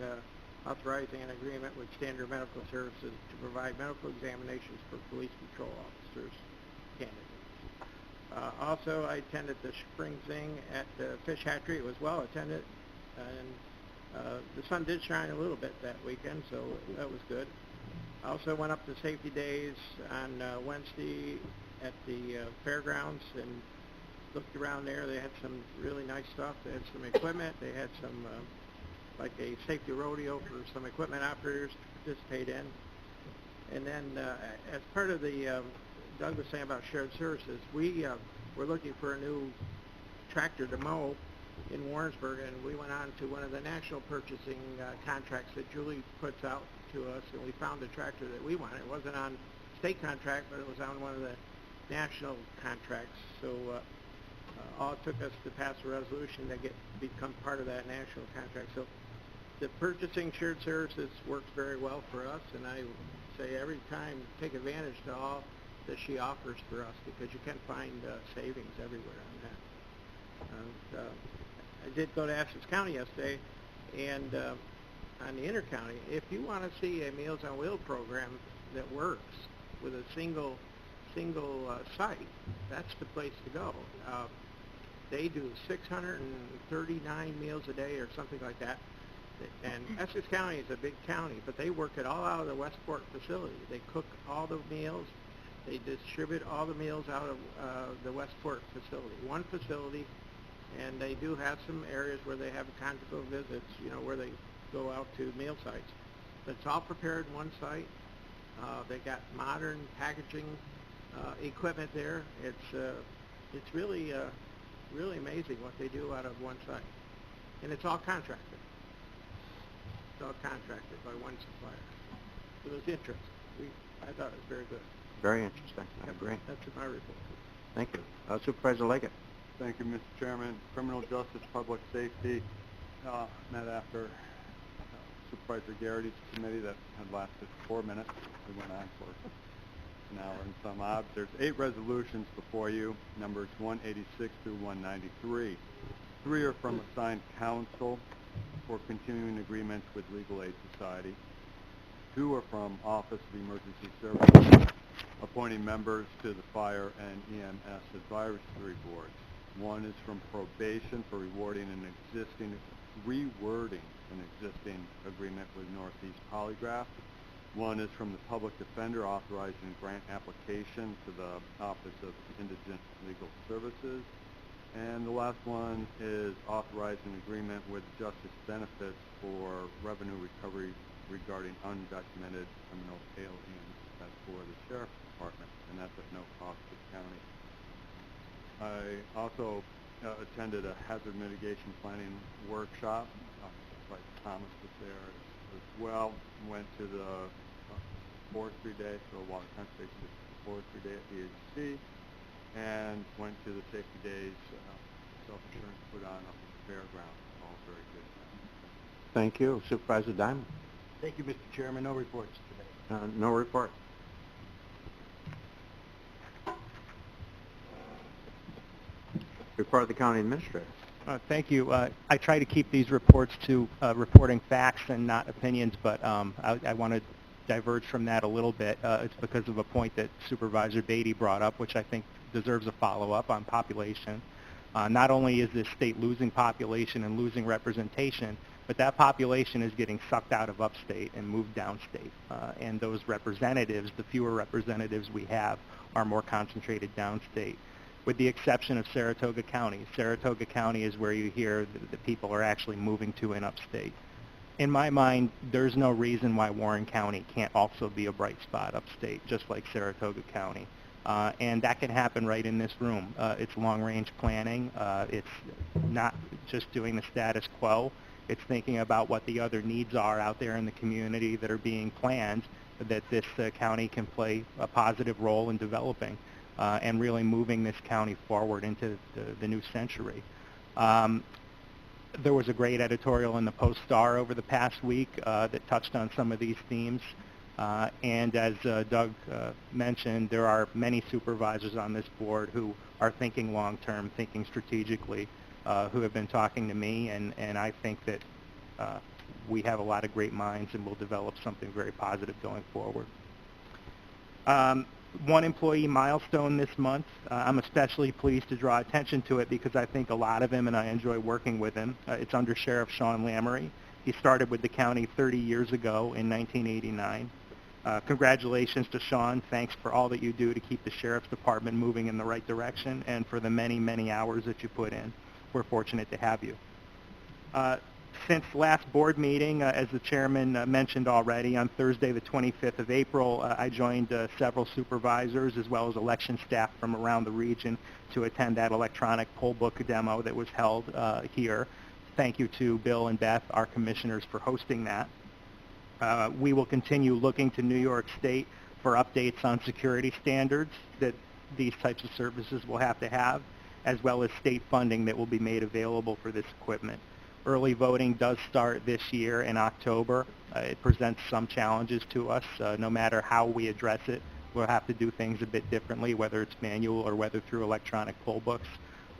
authorizing an agreement with Standard Medical Services to provide medical examinations for police patrol officers candidates. Also, I attended the spring thing at the Fish Hatchery. It was well attended, and the sun did shine a little bit that weekend, so that was good. I also went up to Safety Days on Wednesday at the fairgrounds and looked around there. They had some really nice stuff. They had some equipment. They had some, like a safety rodeo for some equipment operators to participate in. And then as part of the, Doug was saying about shared services, we were looking for a new tractor to mow in Warrensburg, and we went on to one of the national purchasing contracts that Julie puts out to us, and we found a tractor that we wanted. It wasn't on state contract, but it was on one of the national contracts. So all it took us to pass a resolution to become part of that national contract. So the purchasing shared services works very well for us, and I say every time take advantage to all that she offers for us, because you can find savings everywhere on that. I did go to Essex County yesterday, and on the intercounty, if you want to see a Meals on Wheels program that works with a single site, that's the place to go. They do 639 meals a day or something like that. And Essex County is a big county, but they work it all out of the Westport facility. They cook all the meals. They distribute all the meals out of the Westport facility. One facility, and they do have some areas where they have conjugal visits, you know, where they go out to meal sites. But it's all prepared in one site. They got modern packaging equipment there. It's really really amazing what they do out of one site. And it's all contracted. It's all contracted by one supplier. It was interesting. I thought it was very good. Very interesting. I agree. That's my report. Thank you. Supervisor Leggett. Thank you, Mr. Chairman. Criminal Justice Public Safety met after Supervisor Garrity's committee that had lasted 4 minutes. We went on for an hour and some odd. There's 8 resolutions before you, numbers 186 through 193. 3 are from assigned counsel for continuing agreements with Legal Aid Society. 2 are from Office of Emergency Services, appointing members to the Fire and EMS Advisory Boards. 1 is from Probation for rewording an existing agreement with Northeast Polygraph. 1 is from the Public Defender authorizing a grant application to the Office of Indigent Legal Services. And the last one is authorizing agreement with Justice Benefits for revenue recovery regarding undocumented criminal aliens. That's for the Sheriff's Department, and that's at no cost to the county. I also attended a hazard mitigation planning workshop. Thomas was there as well. Went to the Forestry Day, so Water Conservation Forestry Day at VHC, and went to the Safety Days self-insurance put on up at the fairground. All very good. Thank you. Supervisor Diamond. Thank you, Mr. Chairman. No reports today. No report. Report of the County Administrator. Thank you. I try to keep these reports to reporting facts and not opinions, but I want to diverge from that a little bit. It's because of a point that Supervisor Beatty brought up, which I think deserves a follow-up on population. Not only is this state losing population and losing representation, but that population is getting sucked out of upstate and moved downstate. And those representatives, the fewer representatives we have, are more concentrated downstate, with the exception of Saratoga County. Saratoga County is where you hear the people are actually moving to in upstate. In my mind, there's no reason why Warren County can't also be a bright spot upstate, just like Saratoga County. And that can happen right in this room. It's long-range planning. It's not just doing the status quo. It's thinking about what the other needs are out there in the community that are being planned, that this county can play a positive role in developing and really moving this county forward into the new century. There was a great editorial in the Post-Star over the past week that touched on some of these themes. And as Doug mentioned, there are many supervisors on this board who are thinking long-term, thinking strategically, who have been talking to me, and I think that we have a lot of great minds and will develop something very positive going forward. One employee milestone this month. I'm especially pleased to draw attention to it because I think a lot of him and I enjoy working with him. It's Under Sheriff Sean Lamoury. He started with the county 30 years ago in 1989. Congratulations to Sean. Thanks for all that you do to keep the Sheriff's Department moving in the right direction and for the many, many hours that you put in. We're fortunate to have you. Since last board meeting, as the chairman mentioned already, on Thursday the 25th of April, I joined several supervisors as well as election staff from around the region to attend that electronic poll book demo that was held here. Thank you to Bill and Beth, our commissioners, for hosting that. We will continue looking to New York State for updates on security standards that these types of services will have to have, as well as state funding that will be made available for this equipment. Early voting does start this year in October. It presents some challenges to us. No matter how we address it, we'll have to do things a bit differently, whether it's manual or whether through electronic poll books.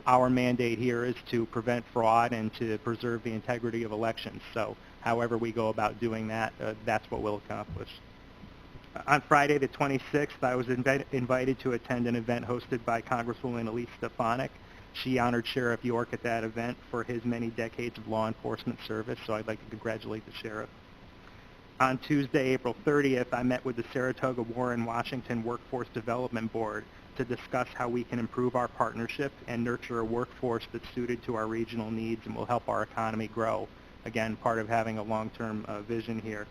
Our mandate here is to prevent fraud and to preserve the integrity of elections. So however we go about doing that, that's what we'll accomplish. On Friday the 26th, I was invited to attend an event hosted by Congresswoman Elise Stefanik. She honored Sheriff York at that event for his many decades of law enforcement service, so I'd like to congratulate the sheriff. On Tuesday, April 30th, I met with the Saratoga Warren Washington Workforce Development Board to discuss how we can improve our partnership and nurture a workforce that's suited to our regional needs and will help our economy grow. Again, part of having a long-term vision here.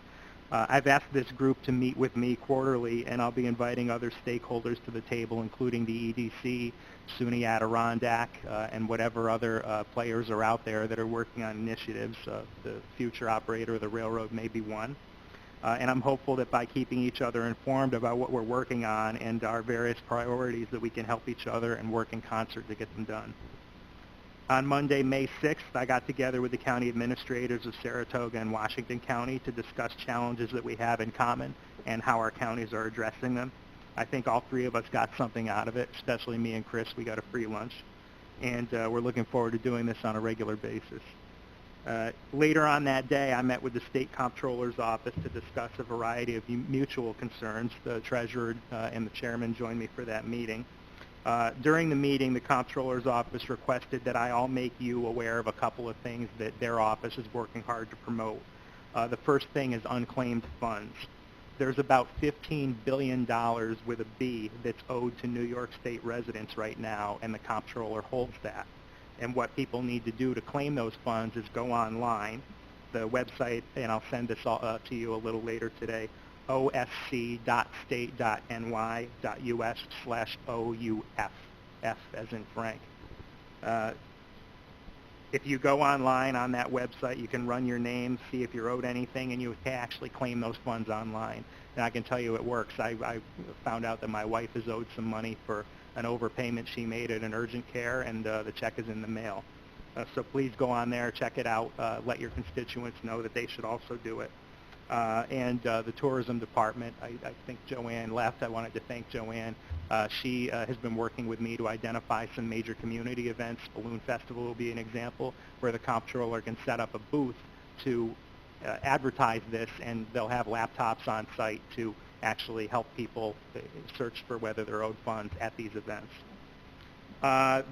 I've asked this group to meet with me quarterly, and I'll be inviting other stakeholders to the table, including the EDC, SUNY Adirondack, and whatever other players are out there that are working on initiatives. The future operator of the railroad may be one. And I'm hopeful that by keeping each other informed about what we're working on and our various priorities, that we can help each other and work in concert to get them done. On Monday, May 6th, I got together with the county administrators of Saratoga and Washington County to discuss challenges that we have in common and how our counties are addressing them. I think all three of us got something out of it, especially me and Chris. We got a free lunch. And we're looking forward to doing this on a regular basis. Later on that day, I met with the State Comptroller's Office to discuss a variety of mutual concerns. The Treasurer and the Chairman joined me for that meeting. During the meeting, the Comptroller's Office requested that I all make you aware of a couple of things that their office is working hard to promote. The first thing is unclaimed funds. There's about $15 billion with a B that's owed to New York State residents right now, and the Comptroller holds that. And what people need to do to claim those funds is go online. The website, and I'll send this all, to you a little later today, osc.state.ny.us/OUF, F as in Frank. If you go online on that website, you can run your name, see if you're owed anything, and you can actually claim those funds online. And I can tell you it works. I found out that my wife is owed some money for an overpayment she made at an urgent care, and the check is in the mail. So please go on there, check it out, let your constituents know that they should also do it. And the tourism department, I think Joanne left. I wanted to thank Joanne. She has been working with me to identify some major community events. Balloon Festival will be an example where the comptroller can set up a booth to advertise this, and they'll have laptops on site to actually help people search for whether they're owed funds at these events.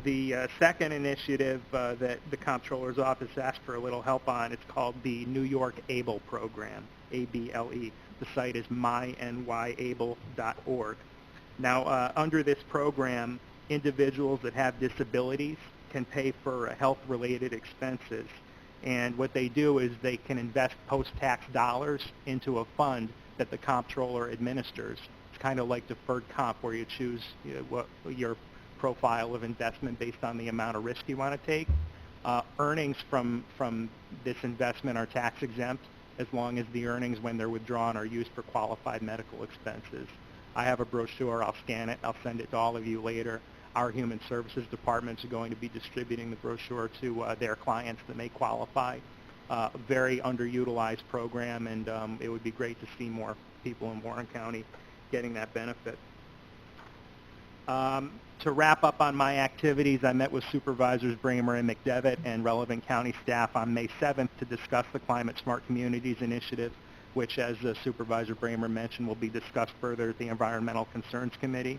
The second initiative that the Comptroller's Office asked for a little help on, it's called the New York ABLE program, A-B-L-E. The site is mynYable.org. Now, under this program, individuals that have disabilities can pay for health-related expenses. And what they do is they can invest post-tax dollars into a fund that the comptroller administers. It's kind of like deferred comp, where you choose what your profile of investment based on the amount of risk you want to take. Earnings from this investment are tax exempt as long as the earnings, when they're withdrawn, are used for qualified medical expenses. I have a brochure. I'll scan it. I'll send it to all of you later. Our Human Services departments are going to be distributing the brochure to their clients that may qualify. Very underutilized program, and it would be great to see more people in Warren County getting that benefit. To wrap up on my activities, I met with Supervisors Bramer and McDevitt and relevant county staff on May 7th to discuss the Climate Smart Communities Initiative, which, as Supervisor Bramer mentioned, will be discussed further at the Environmental Concerns Committee.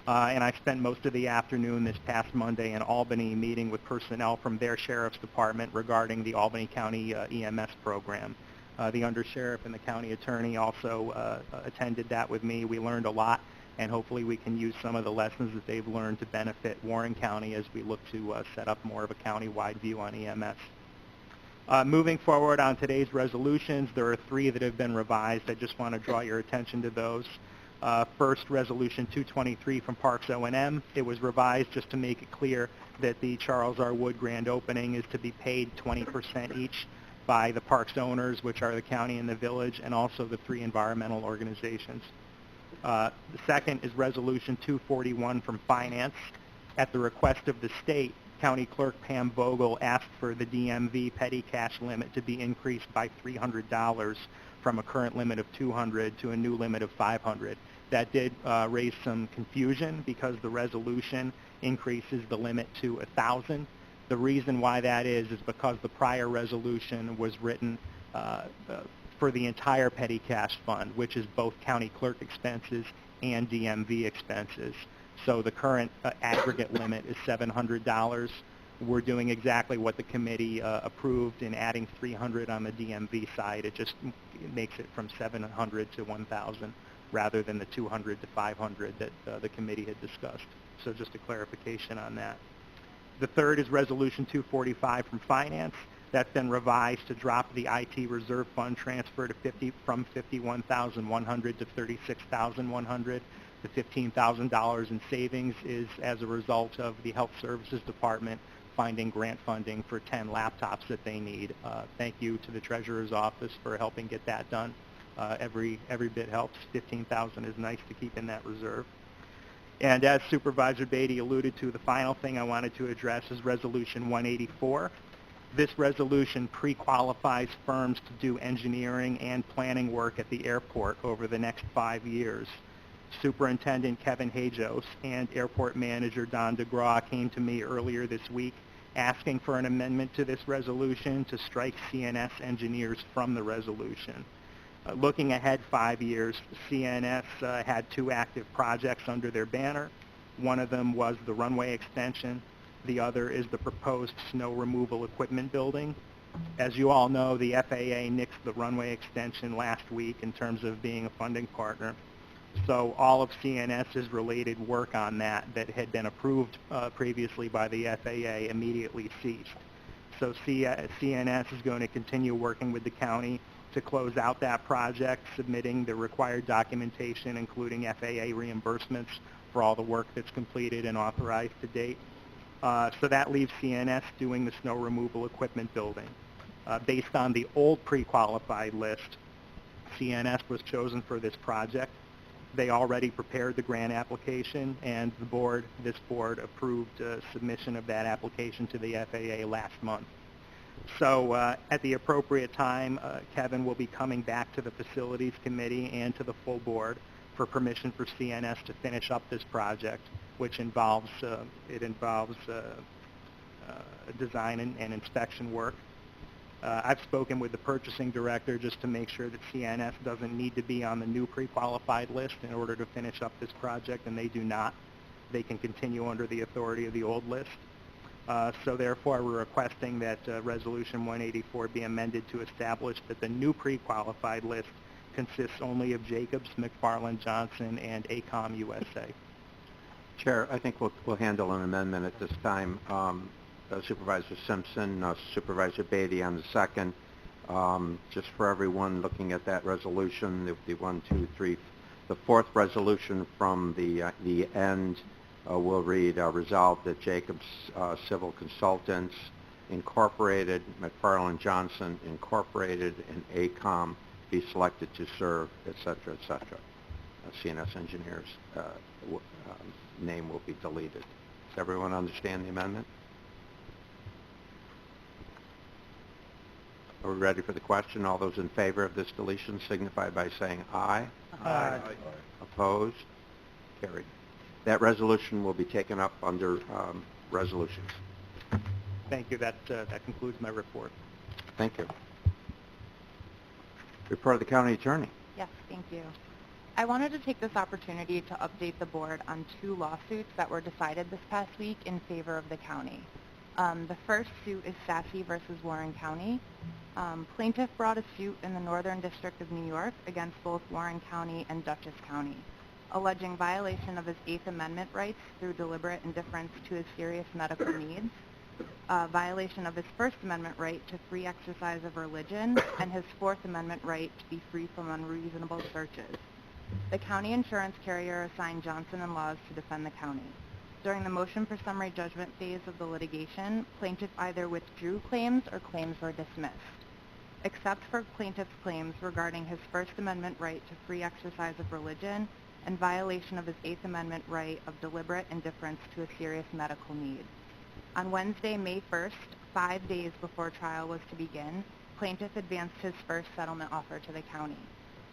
And I spent most of the afternoon this past Monday in Albany meeting with personnel from their sheriff's department regarding the Albany County EMS program. The undersheriff and the county attorney also attended that with me. We learned a lot, and hopefully we can use some of the lessons that they've learned to benefit Warren County as we look to set up more of a county-wide view on EMS. Moving forward on today's resolutions, there are 3 that have been revised. I just want to draw your attention to those. First, Resolution 223 from Parks O&M. It was revised just to make it clear that the Charles R. Wood grand opening is to be paid 20% each by the parks owners, which are the county and the village, and also the 3 environmental organizations. The second is Resolution 241 from Finance. At the request of the state, County Clerk Pam Vogel asked for the DMV petty cash limit to be increased by $300 from a current limit of $200 to a new limit of $500. That did raise some confusion because the resolution increases the limit to $1,000. The reason why that is because the prior resolution was written for the entire petty cash fund, which is both county clerk expenses and DMV expenses. So the current aggregate limit is $700. We're doing exactly what the committee approved in adding $300 on the DMV side. It just makes it from $700 to $1,000 rather than the $200 to $500 that the committee had discussed. So just a clarification on that. The third is Resolution 245 from Finance. That's been revised to drop the IT reserve fund transfer to from $51,100 to $36,100. The $15,000 in savings is as a result of the Health Services Department finding grant funding for 10 laptops that they need. Thank you to the Treasurer's Office for helping get that done. Every bit helps. $15,000 is nice to keep in that reserve. And as Supervisor Beatty alluded to, the final thing I wanted to address is Resolution 184. This resolution pre-qualifies firms to do engineering and planning work at the airport over the next 5 years. Superintendent Kevin Hajos and Airport Manager Don DeGraw came to me earlier this week asking for an amendment to this resolution to strike CNS engineers from the resolution. Looking ahead 5 years, CNS had 2 active projects under their banner. One of them was the runway extension. The other is the proposed snow removal equipment building. As you all know, the FAA nixed the runway extension last week in terms of being a funding partner. So all of CNS's related work on that had been approved previously by the FAA immediately ceased. So CNS is going to continue working with the county to close out that project, submitting the required documentation, including FAA reimbursements for all the work that's completed and authorized to date. So that leaves CNS doing the snow removal equipment building. Based on the old pre-qualified list, CNS was chosen for this project. They already prepared the grant application, and this board approved submission of that application to the FAA last month. So at the appropriate time, Kevin will be coming back to the Facilities Committee and to the full board for permission for CNS to finish up this project, which involves design and inspection work. I've spoken with the purchasing director just to make sure that CNS doesn't need to be on the new pre-qualified list in order to finish up this project, and they do not. They can continue under the authority of the old list. So therefore, we're requesting that Resolution 184 be amended to establish that the new pre-qualified list consists only of Jacobs, McFarland Johnson, and ACOM USA. Chair, I think we'll handle an amendment at this time. Supervisor Simpson, Supervisor Beatty on the second. Just for everyone looking at that resolution, the 1, 2, 3, the fourth resolution from the end will read, resolved that Jacobs Civil Consultants Incorporated, McFarland Johnson Incorporated, and ACOM be selected to serve, et cetera, et cetera. CNS Engineers name will be deleted. Does everyone understand the amendment? Are we ready for the question? All those in favor of this deletion signify by saying aye. Aye. Opposed? Carried. That resolution will be taken up under resolutions. Thank you. That concludes my report. Thank you. Report of the County Attorney. Yes, thank you. I wanted to take this opportunity to update the board on 2 lawsuits that were decided this past week in favor of the county. The first suit is Sassy versus Warren County. Plaintiff brought a suit in the Northern District of New York against both Warren County and Dutchess County, alleging violation of his 8th Amendment rights through deliberate indifference to his serious medical needs, violation of his First Amendment right to free exercise of religion, and his 4th Amendment right to be free from unreasonable searches. The county insurance carrier assigned Johnson & Laws to defend the county. During the motion for summary judgment phase of the litigation, plaintiff either withdrew claims or claims were dismissed. Except for plaintiff's claims regarding his First Amendment right to free exercise of religion and violation of his 8th Amendment right of deliberate indifference to a serious medical need. On Wednesday, May 1st, 5 days before trial was to begin, plaintiff advanced his first settlement offer to the county.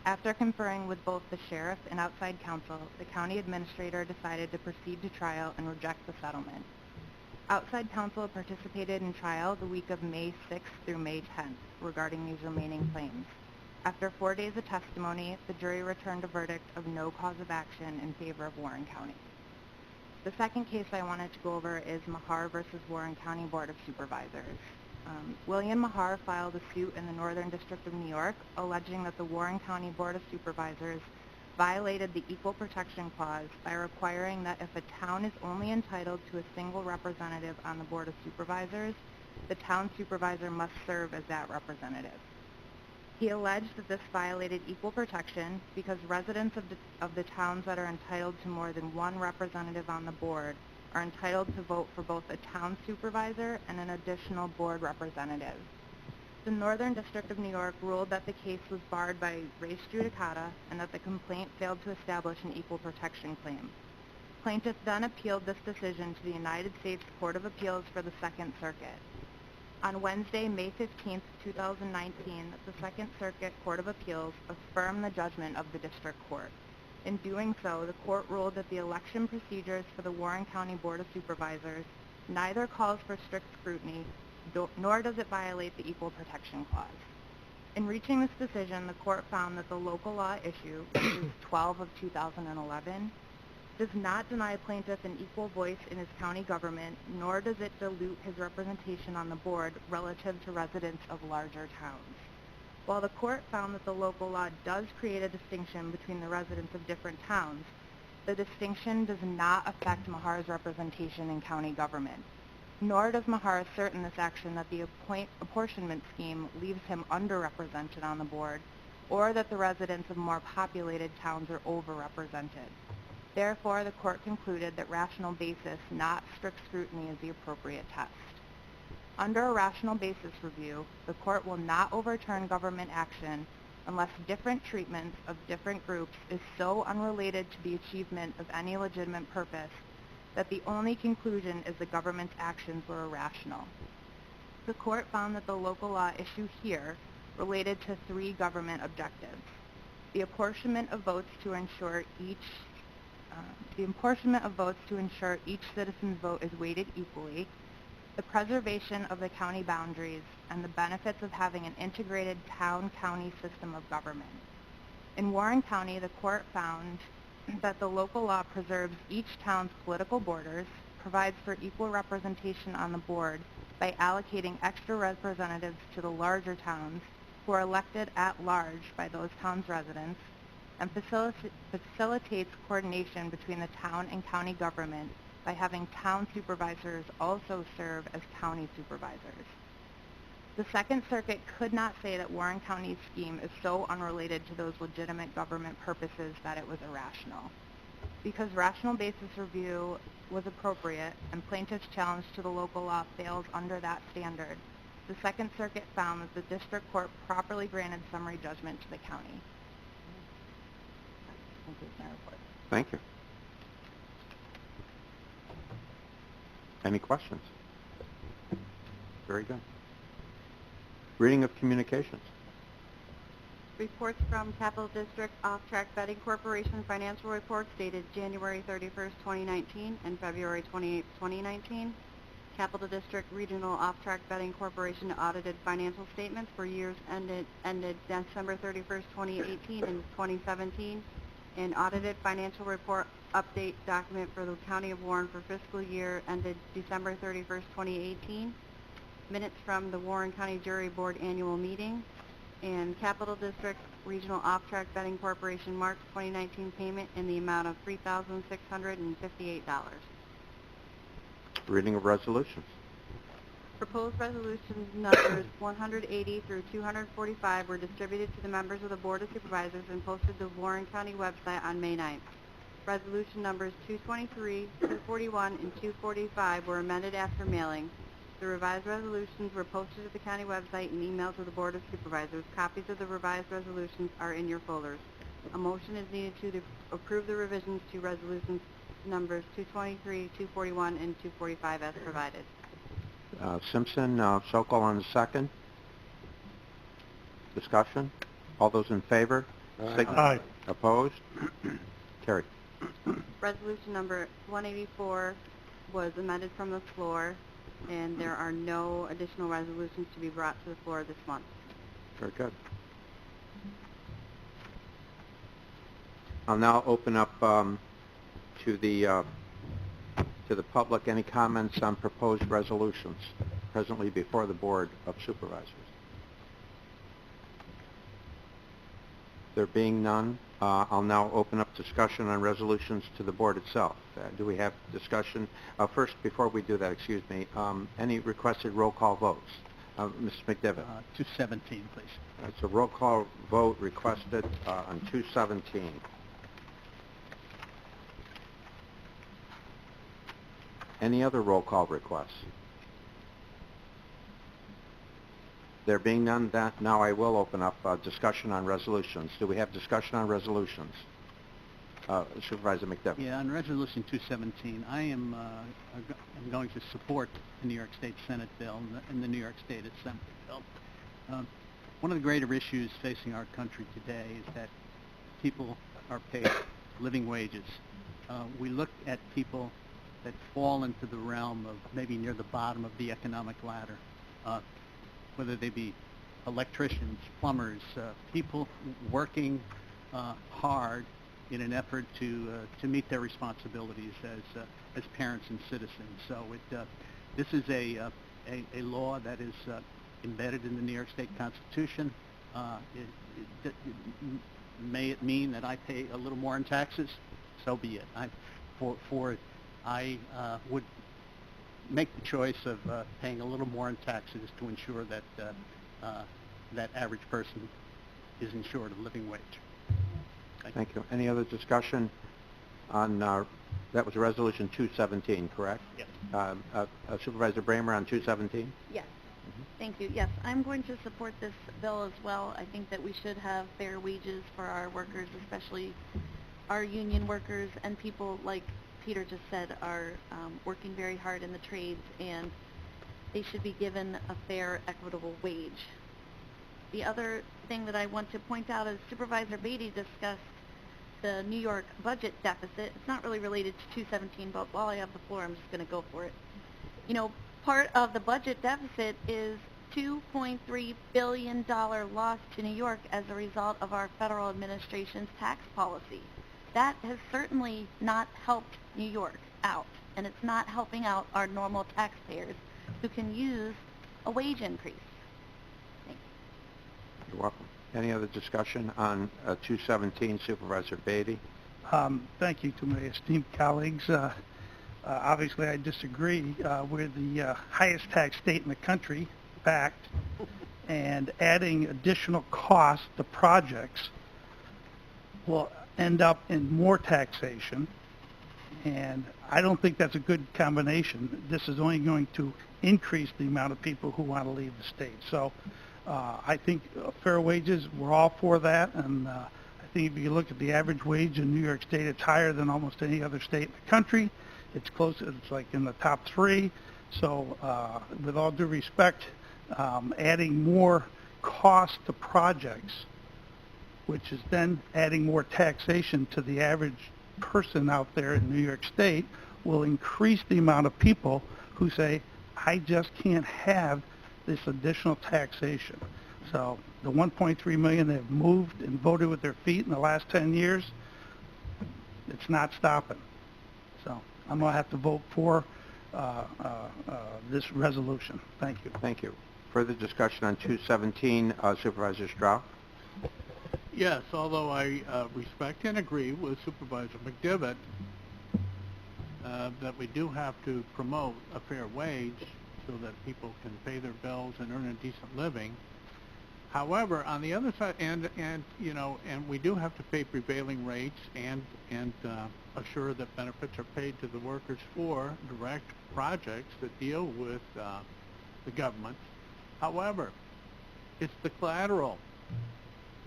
After conferring with both the sheriff and outside counsel, the county administrator decided to proceed to trial and reject the settlement. Outside counsel participated in trial the week of May 6th through May 10th regarding these remaining claims. After 4 days of testimony, the jury returned a verdict of no cause of action in favor of Warren County. The second case I wanted to go over is Mahar versus Warren County Board of Supervisors. William Mahar filed a suit in the Northern District of New York alleging that the Warren County Board of Supervisors violated the Equal Protection Clause by requiring that if a town is only entitled to a single representative on the Board of Supervisors, the town supervisor must serve as that representative. He alleged that this violated equal protection because residents of the towns that are entitled to more than one representative on the board are entitled to vote for both a town supervisor and an additional board representative. The Northern District of New York ruled that the case was barred by res judicata and that the complaint failed to establish an equal protection claim. Plaintiff then appealed this decision to the United States Court of Appeals for the Second Circuit. On Wednesday, May 15, 2019, the Second Circuit Court of Appeals affirmed the judgment of the District Court. In doing so, the court ruled that the election procedures for the Warren County Board of Supervisors neither calls for strict scrutiny, nor does it violate the Equal Protection Clause. In reaching this decision, the court found that the local law issue, which is 12 of 2011, does not deny plaintiff an equal voice in his county government, nor does it dilute his representation on the board relative to residents of larger towns. While the court found that the local law does create a distinction between the residents of different towns, the distinction does not affect Mahar's representation in county government. Nor does Mahar assert in this action that the apportionment scheme leaves him underrepresented on the board, or that the residents of more populated towns are overrepresented. Therefore, the court concluded that rational basis, not strict scrutiny, is the appropriate test. Under a rational basis review, the court will not overturn government action unless different treatment of different groups is so unrelated to the achievement of any legitimate purpose that the only conclusion is the government's actions were irrational. The court found that the local law issue here related to 3 government objectives: the apportionment of votes to ensure each citizen's vote is weighted equally, the preservation of the county boundaries, and the benefits of having an integrated town-county system of government. In Warren County, the court found that the local law preserves each town's political borders, provides for equal representation on the board by allocating extra representatives to the larger towns who are elected at large by those towns' residents, and facilitates coordination between the town and county government by having town supervisors also serve as county supervisors. The Second Circuit could not say that Warren County's scheme is so unrelated to those legitimate government purposes that it was irrational. Because rational basis review was appropriate and plaintiff's challenge to the local law failed under that standard, the Second Circuit found that the district court properly granted summary judgment to the county. That concludes my report. Thank you. Any questions? Very good. Reading of communications. Reports from Capital District Off-Track Betting Corporation financial reports dated January 31st, 2019 and February 28th, 2019. Capital District Regional Off-Track Betting Corporation audited financial statements for years ended December 31st, 2018 and 2017, and audited financial report update document for the County of Warren for fiscal year ended December 31st, 2018. Minutes from the Warren County Jury Board annual meeting, and Capital District Regional Off-Track Betting Corporation March 2019 payment in the amount of $3,658. Reading of resolutions. Proposed resolutions numbers 180 through 245 were distributed to the members of the Board of Supervisors and posted to the Warren County website on May 9th. Resolution numbers 223, 241, and 245 were amended after mailing. The revised resolutions were posted at the county website and emailed to the Board of Supervisors. Copies of the revised resolutions are in your folders. A motion is needed to approve the revisions to resolutions numbers 223, 241, and 245 as provided. Simpson, Sokol on the second. Discussion? All those in favor? Aye. Opposed? Carried. Resolution number 184 was amended from the floor, and there are no additional resolutions to be brought to the floor this month. Very good. I'll now open up to the public. Any comments on proposed resolutions presently before the Board of Supervisors? There being none, I'll now open up discussion on resolutions to the board itself. Do we have discussion? First, before we do that, excuse me, any requested roll call votes? Mr. McDevitt. 217, please. It's a roll call vote requested on 217. Any other roll call requests? There being none, now I will open up discussion on resolutions. Do we have discussion on resolutions? Supervisor McDevitt. Yeah, on Resolution 217, I am I'm going to support the New York State Senate bill and the New York State Assembly bill. One of the greater issues facing our country today is that people are paid living wages. We look at people that fall into the realm of maybe near the bottom of the economic ladder, whether they be electricians, plumbers, people working hard in an effort to meet their responsibilities as parents and citizens. So this is a law that is embedded in the New York State Constitution. May it mean that I pay a little more in taxes? So be it. I would make the choice of paying a little more in taxes to ensure that that average person is insured a living wage. Thank you. Any other discussion on, that was Resolution 217, correct? Yes. Supervisor Bramer on 217? Yes. Thank you. Yes, I'm going to support this bill as well. I think that we should have fair wages for our workers, especially our union workers and people like Peter just said are working very hard in the trades, and they should be given a fair, equitable wage. The other thing that I want to point out is Supervisor Beatty discussed the New York budget deficit. It's not really related to 217, but while I have the floor, I'm just going to go for it. You know, part of the budget deficit is $2.3 billion loss to New York as a result of our federal administration's tax policy. That has certainly not helped New York out, and it's not helping out our normal taxpayers who can use a wage increase. Thank you. You're welcome. Any other discussion on 217, Supervisor Beatty? Thank you to my esteemed colleagues. Obviously, I disagree. We're the highest tax state in the country, fact, and adding additional costs to projects will end up in more taxation, and I don't think that's a good combination. This is only going to increase the amount of people who want to leave the state. So I think fair wages, we're all for that, and I think if you look at the average wage in New York State, it's higher than almost any other state in the country. It's close, it's like in the top 3. So with all due respect, adding more cost to projects, which is then adding more taxation to the average person out there in New York State, will increase the amount of people who say, I just can't have this additional taxation. So the 1.3 million that have moved and voted with their feet in the last 10 years, it's not stopping. So I'm going to have to vote for this resolution. Thank you. Thank you. Further discussion on 217, Supervisor Strauss? Yes, although I respect and agree with Supervisor McDevitt that we do have to promote a fair wage so that people can pay their bills and earn a decent living. However, on the other side, and we do have to pay prevailing rates and assure that benefits are paid to the workers for direct projects that deal with the government. However, it's the collateral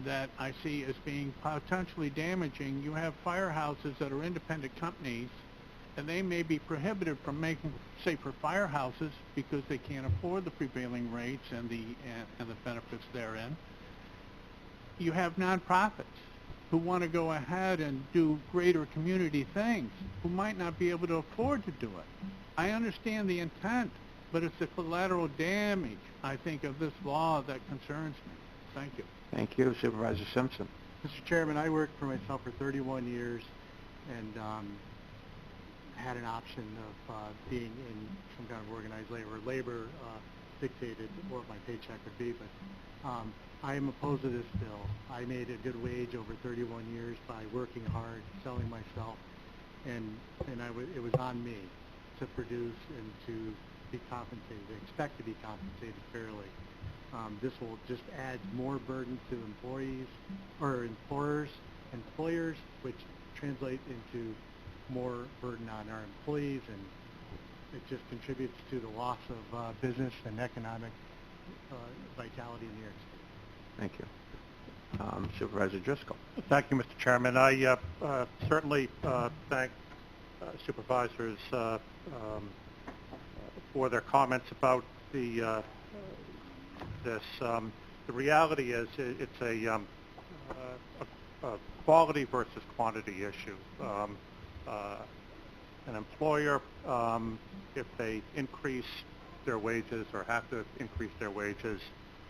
that I see as being potentially damaging. You have firehouses that are independent companies and they may be prohibited from making safer firehouses because they can't afford the prevailing rates and the benefits therein. You have nonprofits who want to go ahead and do greater community things, who might not be able to afford to do it. I understand the intent, but it's the collateral damage, I think, of this law that concerns me. Thank you. Thank you. Supervisor Simpson. Mr. Chairman, I worked for myself for 31 years and had an option of being in some kind of organized labor. Labor dictated what my paycheck would be, but I am opposed to this bill. I made a good wage over 31 years by working hard, selling myself, and it was on me to produce and to be compensated, expect to be compensated fairly. This will just add more burden to employees or employers, which translate into more burden on our employees, and it just contributes to the loss of business and economic vitality in New York State. Thank you. Supervisor Driscoll. Thank you, Mr. Chairman. I certainly thank supervisors for their comments about the this. The reality is it's a quality versus quantity issue. An employer, if they increase their wages or have to increase their wages,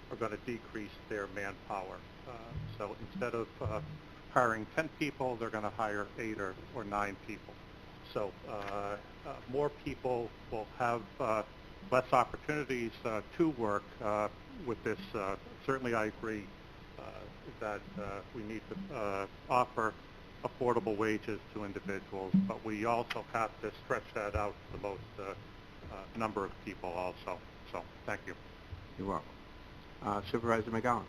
are going to decrease their manpower. So instead of hiring 10 people, they're going to hire 8 or 9 people. So more people will have less opportunities to work with this. Certainly I agree that we need to offer affordable wages to individuals, but we also have to stretch that out to the most number of people also. So thank you. You're welcome. Supervisor McGowan.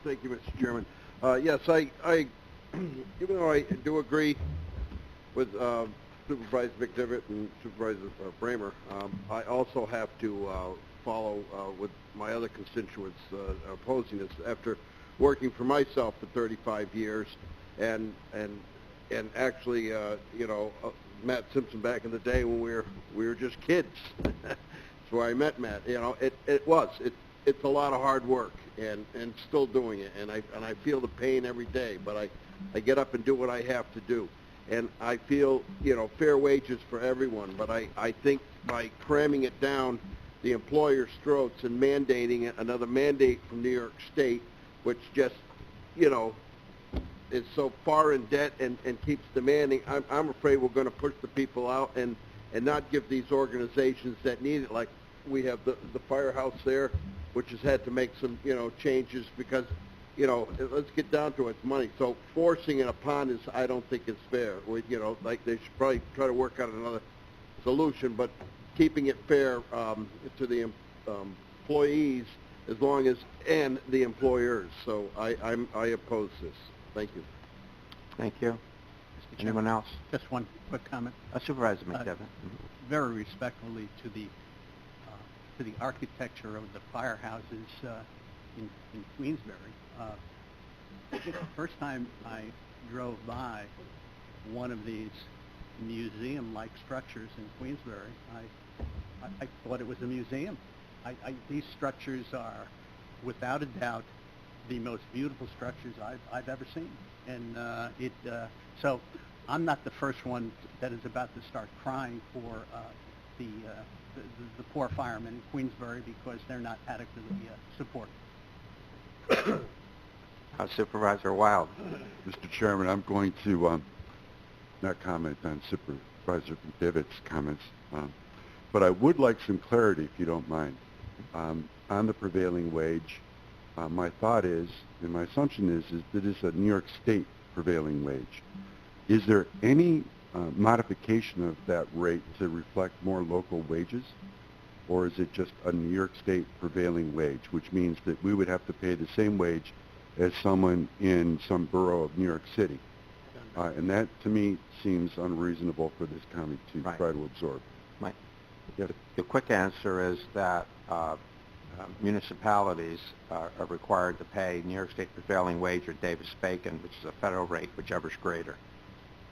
Thank you, Mr. Chairman. Yes, I even though I do agree with Supervisor McDevitt and Supervisor Bramer, I also have to follow with my other constituents opposing this. After working for myself for 35 years, and actually, you know, Matt Simpson back in the day when we were just kids. That's where I met Matt. You know, it's a lot of hard work, and still doing it, and I feel the pain every day, but I get up and do what I have to do, and I feel, you know, fair wages for everyone, but I think by cramming it down the employer's throats and mandating another mandate from New York State, which just, you know, is so far in debt and keeps demanding, I'm afraid we're going to push the people out and not give these organizations that need it, like we have the firehouse there, which has had to make some, you know, changes because, you know, let's get down to it, it's money. So forcing it upon I don't think is fair. You know, like they should probably try to work out another solution, but keeping it fair to the employees as long as, and the employers. So I oppose this. Thank you. Thank you. Anyone else? Just one quick comment. Supervisor McDevitt. Very respectfully to the architecture of the firehouses in Queensbury. The first time I drove by one of these museum-like structures in Queensbury, I thought it was a museum. These structures are, without a doubt, the most beautiful structures I've ever seen. And so I'm not the first one that is about to start crying for the poor firemen in Queensbury because they're not adequately supported. Supervisor Wild. Mr. Chairman, I'm going to not comment on Supervisor McDevitt's comments, but I would like some clarity, if you don't mind, on the prevailing wage. My thought is, and my assumption is that it's a New York State prevailing wage. Is there any modification of that rate to reflect more local wages, or is it just a New York State prevailing wage, which means that we would have to pay the same wage as someone in some borough of New York City? And that, to me, seems unreasonable for this county to try to absorb. Right. The quick answer is that municipalities are required to pay New York State prevailing wage or Davis-Bacon, which is a federal rate, whichever's greater.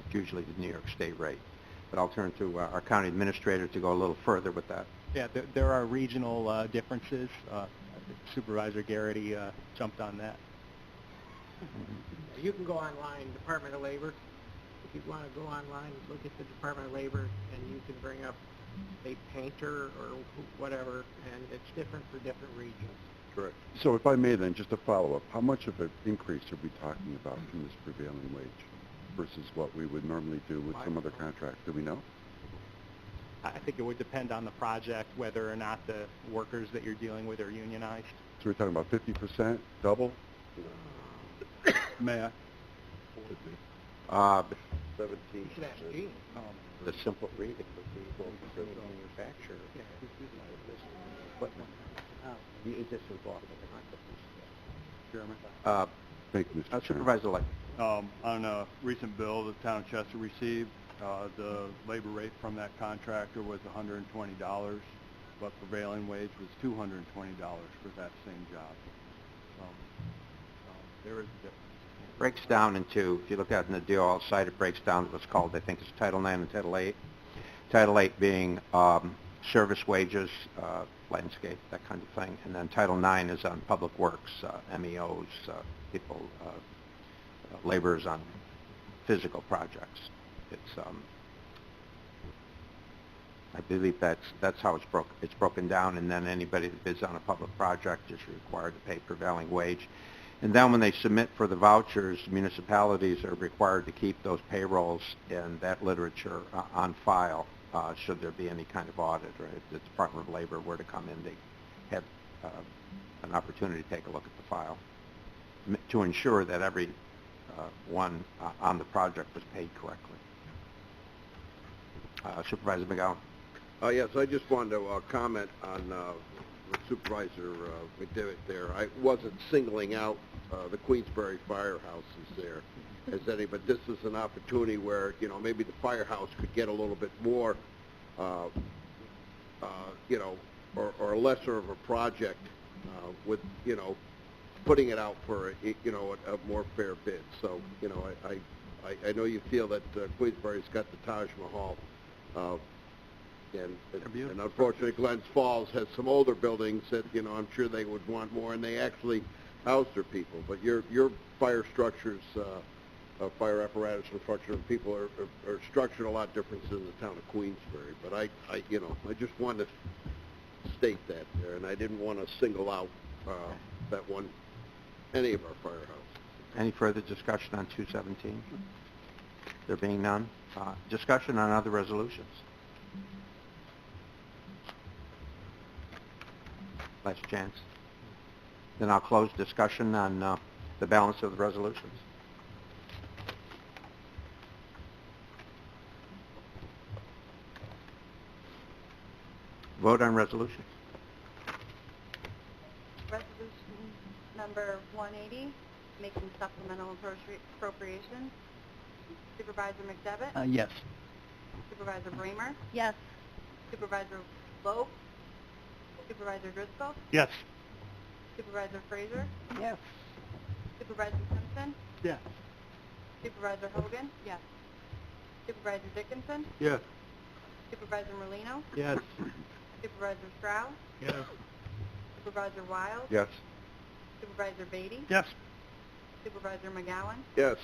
It's usually the New York State rate. but I'll turn to our county administrator to go a little further with that. Yeah, there are regional differences. Supervisor Garrity jumped on that. You can go online, Department of Labor. If you want to go online, look at the Department of Labor, and you can bring up a painter or whatever, and it's different for different regions. Correct. So if I may then, just a follow-up, how much of an increase are we talking about from this prevailing wage versus what we would normally do with some other contract? Do we know? I think it would depend on the project, whether or not the workers that you're dealing with are unionized. So we're talking about 50%, double? May I? 17. The simple reading would be equal to the manufacturer. It just involves the Chairman? Thank you, Mr. Chairman. Supervisor Light. On a recent bill the town of Chester received, the labor rate from that contractor was $120, but prevailing wage was $220 for that same job. There is a difference. Breaks down into, if you look at it in the DOL site, it breaks down to what's called, I think it's Title 9 and Title 8. Title 8 being service wages, landscape, that kind of thing. And then Title 9 is on public works, MEOs, people, laborers on physical projects. It's, I believe that's how it's broken down, and then anybody that bids on a public project is required to pay prevailing wage. And then when they submit for the vouchers, municipalities are required to keep those payrolls and that literature on file should there be any kind of audit, or if the Department of Labor were to come in, they have an opportunity to take a look at the file to ensure that every one on the project was paid correctly. Supervisor McGowan. Yes, I just wanted to comment on what Supervisor McDevitt there. I wasn't singling out the Queensbury firehouses there as any, but this is an opportunity where, you know, maybe the firehouse could get a little bit more, you know, or lesser of a project with, you know, putting it out for, you know, a more fair bid. So, you know, I know you feel that Queensbury's got the Taj Mahal, and unfortunately Glens Falls has some older buildings that, you know, I'm sure they would want more, and they actually house their people. But your fire structures, fire apparatus and structure people are structured a lot different than the town of Queensbury. But I you know, I just wanted to state that there, and I didn't want to single out that one, any of our firehouses. Any further discussion on 217? There being none, discussion on other resolutions. Last chance. Then I'll close discussion on the balance of the resolutions. Vote on resolutions. Resolution number 180, making supplemental appropriations. Supervisor McDevitt? Yes. Supervisor Bramer? Yes. Supervisor Loeb? Supervisor Driscoll? Yes. Supervisor Fraser? Yes. Supervisor Simpson? Yes. Supervisor Hogan? Yes. Supervisor Dickinson? Yes. Supervisor Merlino? Yes. Supervisor Strauss? Yes. Supervisor Wild? Yes. Supervisor Beatty? Yes. Supervisor McGowan? Yes.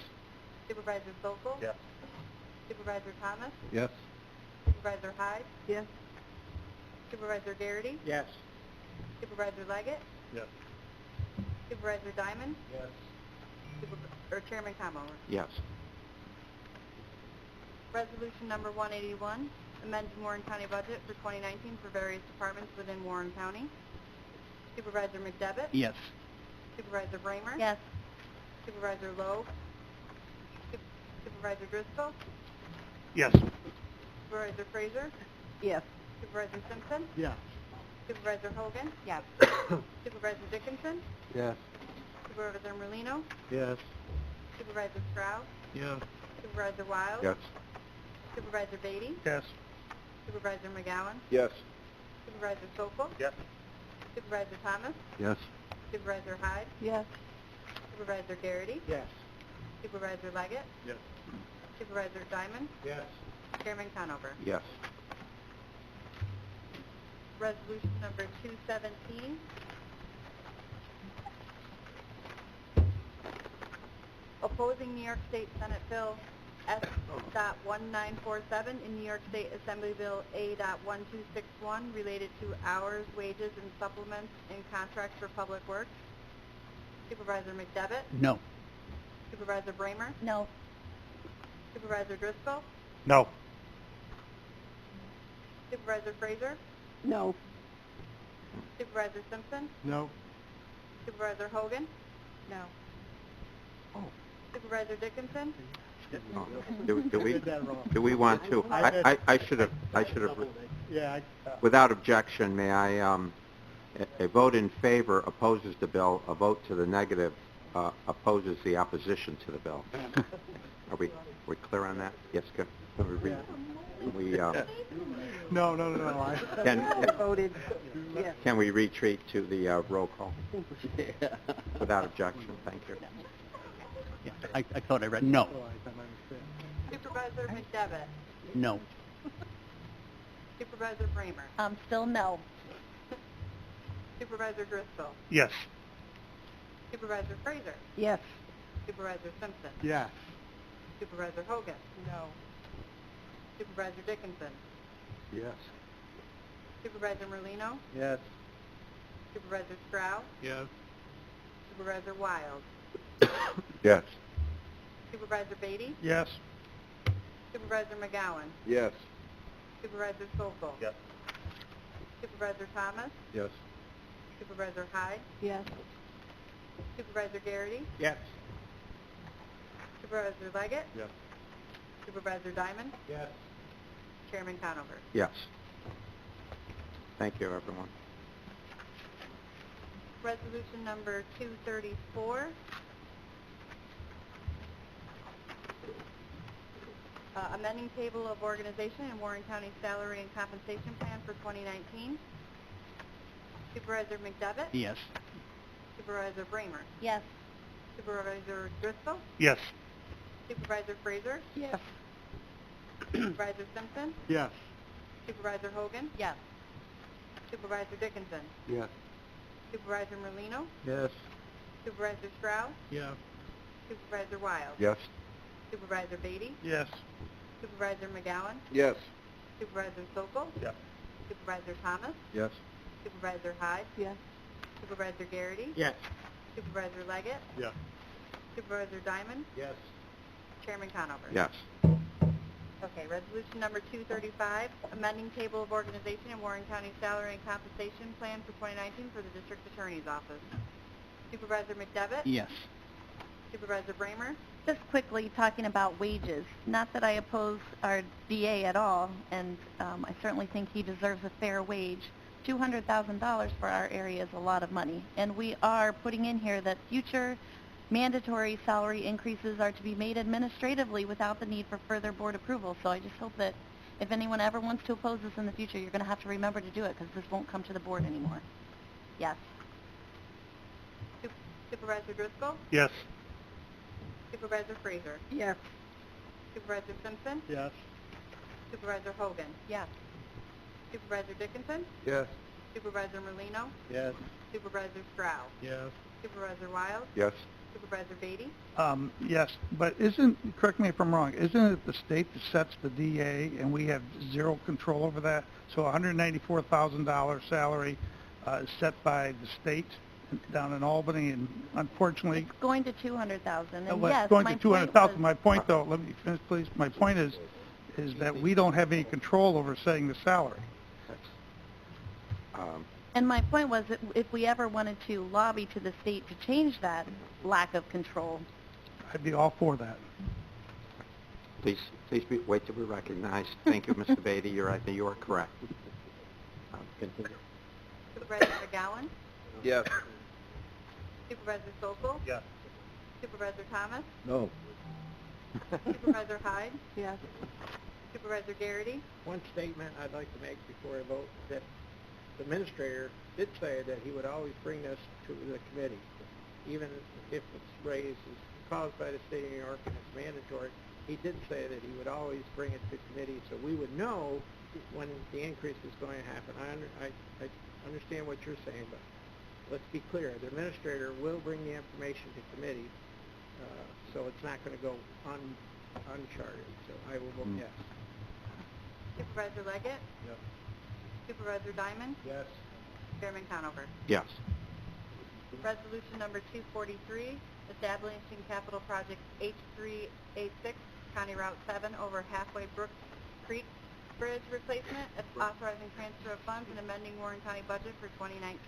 Supervisor Sokol? Yes. Supervisor Thomas? Yes. Supervisor Hyde? Yes. Supervisor Garrity? Yes. Supervisor Leggett? Yes. Supervisor Diamond? Yes. Chairman Comover? Yes. Resolution number 181, amending Warren County budget for 2019 for various departments within Warren County. Supervisor McDevitt? Yes. Supervisor Bramer? Yes. Supervisor Loeb? Supervisor Driscoll? Yes. Supervisor Fraser? Yes. Supervisor Simpson? Yes. Supervisor Hogan? Yes. Supervisor Dickinson? Yes. Supervisor Merlino? Yes. Supervisor Strauss? Yes. Supervisor Wild? Yes. Supervisor Beatty? Yes. Supervisor McGowan? Yes. Supervisor Sokol? Yes. Supervisor Thomas? Yes. Supervisor Hyde? Yes. Supervisor Garrity? Yes. Supervisor Leggett? Yes. Supervisor Diamond? Yes. Chairman Conover. Yes. Resolution number 217. Opposing New York State Senate Bill S.1947 in New York State Assembly Bill A.1261 related to hours, wages, and supplements in contracts for public works. Supervisor McDevitt? No. Supervisor Bramer? No. Supervisor Driscoll? No. Supervisor Fraser? No. Supervisor Simpson? No. Supervisor Hogan? No. Supervisor Dickinson? Oh, do we want to? I should have. Yeah. Without objection, may I? A vote in favor opposes the bill. A vote to the negative opposes the opposition to the bill. Are we clear on that? Yes, good. Can we No. Voted yes. Can we retreat to the roll call? Without objection, thank you. Yeah, I thought I read no. Supervisor McDevitt? No. Supervisor Bramer? Still no. Supervisor Driscoll? Yes. Supervisor Fraser? Yes. Supervisor Simpson? Yes. Supervisor Hogan? No. Supervisor Dickinson? Yes. Supervisor Merlino? Yes. Supervisor Stroud? Yes. Supervisor Wild? Yes. Supervisor Beatty? Yes. Supervisor McGowan? Yes. Supervisor Sokol? Yes. Supervisor Thomas? Yes. Supervisor Hyde? Yes. Supervisor Garrity? Yes. Supervisor Leggett? Yes. Supervisor Diamond? Yes. Chairman Conover? Yes. Thank you, everyone. Resolution number 234. Amending table of organization in Warren County salary and compensation plan for 2019. Supervisor McDevitt? Yes. Supervisor Bramer? Yes. Supervisor Driscoll? Yes. Supervisor Fraser? Yes. Supervisor Simpson? Yes. Supervisor Hogan? Yes. Supervisor Dickinson? Yes. Supervisor Merlino? Yes. Supervisor Stroud? Yes. Supervisor Wild? Yes. Supervisor Beatty? Yes. Supervisor McGowan? Yes. Supervisor Sokol? Yes. Supervisor Thomas? Yes. Supervisor Hyde? Yes. Supervisor Garrity? Yes. Supervisor Leggett? Yes. Supervisor Diamond? Yes. Chairman Conover? Yes. Okay, resolution number 235, amending table of organization in Warren County salary and compensation plan for 2019 for the District Attorney's Office. Supervisor McDevitt? Yes. Supervisor Bramer? Just quickly talking about wages. Not that I oppose our DA at all, and I certainly think he deserves a fair wage. $200,000 for our area is a lot of money, and we are putting in here that future mandatory salary increases are to be made administratively without the need for further board approval. So I just hope that if anyone ever wants to oppose this in the future, you're going to have to remember to do it, because this won't come to the board anymore. Yes. Supervisor Driscoll? Yes. Supervisor Fraser? Yes. Supervisor Simpson? Yes. Supervisor Hogan? Yes. Supervisor Dickinson? Yes. Supervisor Merlino? Yes. Supervisor Stroud? Yes. Supervisor Wild? Yes. Supervisor Beatty? Yes, but correct me if I'm wrong, isn't it the state that sets the DA and we have zero control over that? So $194,000 salary is set by the state down in Albany, and unfortunately... It's going to $200,000, and well, yes, it's going my to point $200,000. was... My point, though, let me finish, please. My point is that we don't have any control over setting the salary. And my point was that if we ever wanted to lobby to the state to change that lack of control... I'd be all for that. Please wait till we're recognized. Thank you, Mr. Beatty. You are correct. Continue. Supervisor McGowan? Yes. Supervisor Sokol? Yes. Supervisor Thomas? No. Supervisor Hyde? Yes. Supervisor Garrity? One statement I'd like to make before I vote, that the administrator did say that he would always bring this to the committee, even if its raise is caused by the state of New York and it's mandatory. he did say that he would always bring it to committee so we would know when the increase is going to happen. I understand what you're saying, but let's be clear. The administrator will bring the information to committee, so it's not going to go uncharted. So I will vote yes. Supervisor Leggett? Yes. Supervisor Diamond? Yes. Chairman Conover? Yes. Resolution number 243, establishing capital project H386, County Route 7 over Halfway Brook Creek Bridge replacement, authorizing transfer of funds and amending Warren County budget for 2019.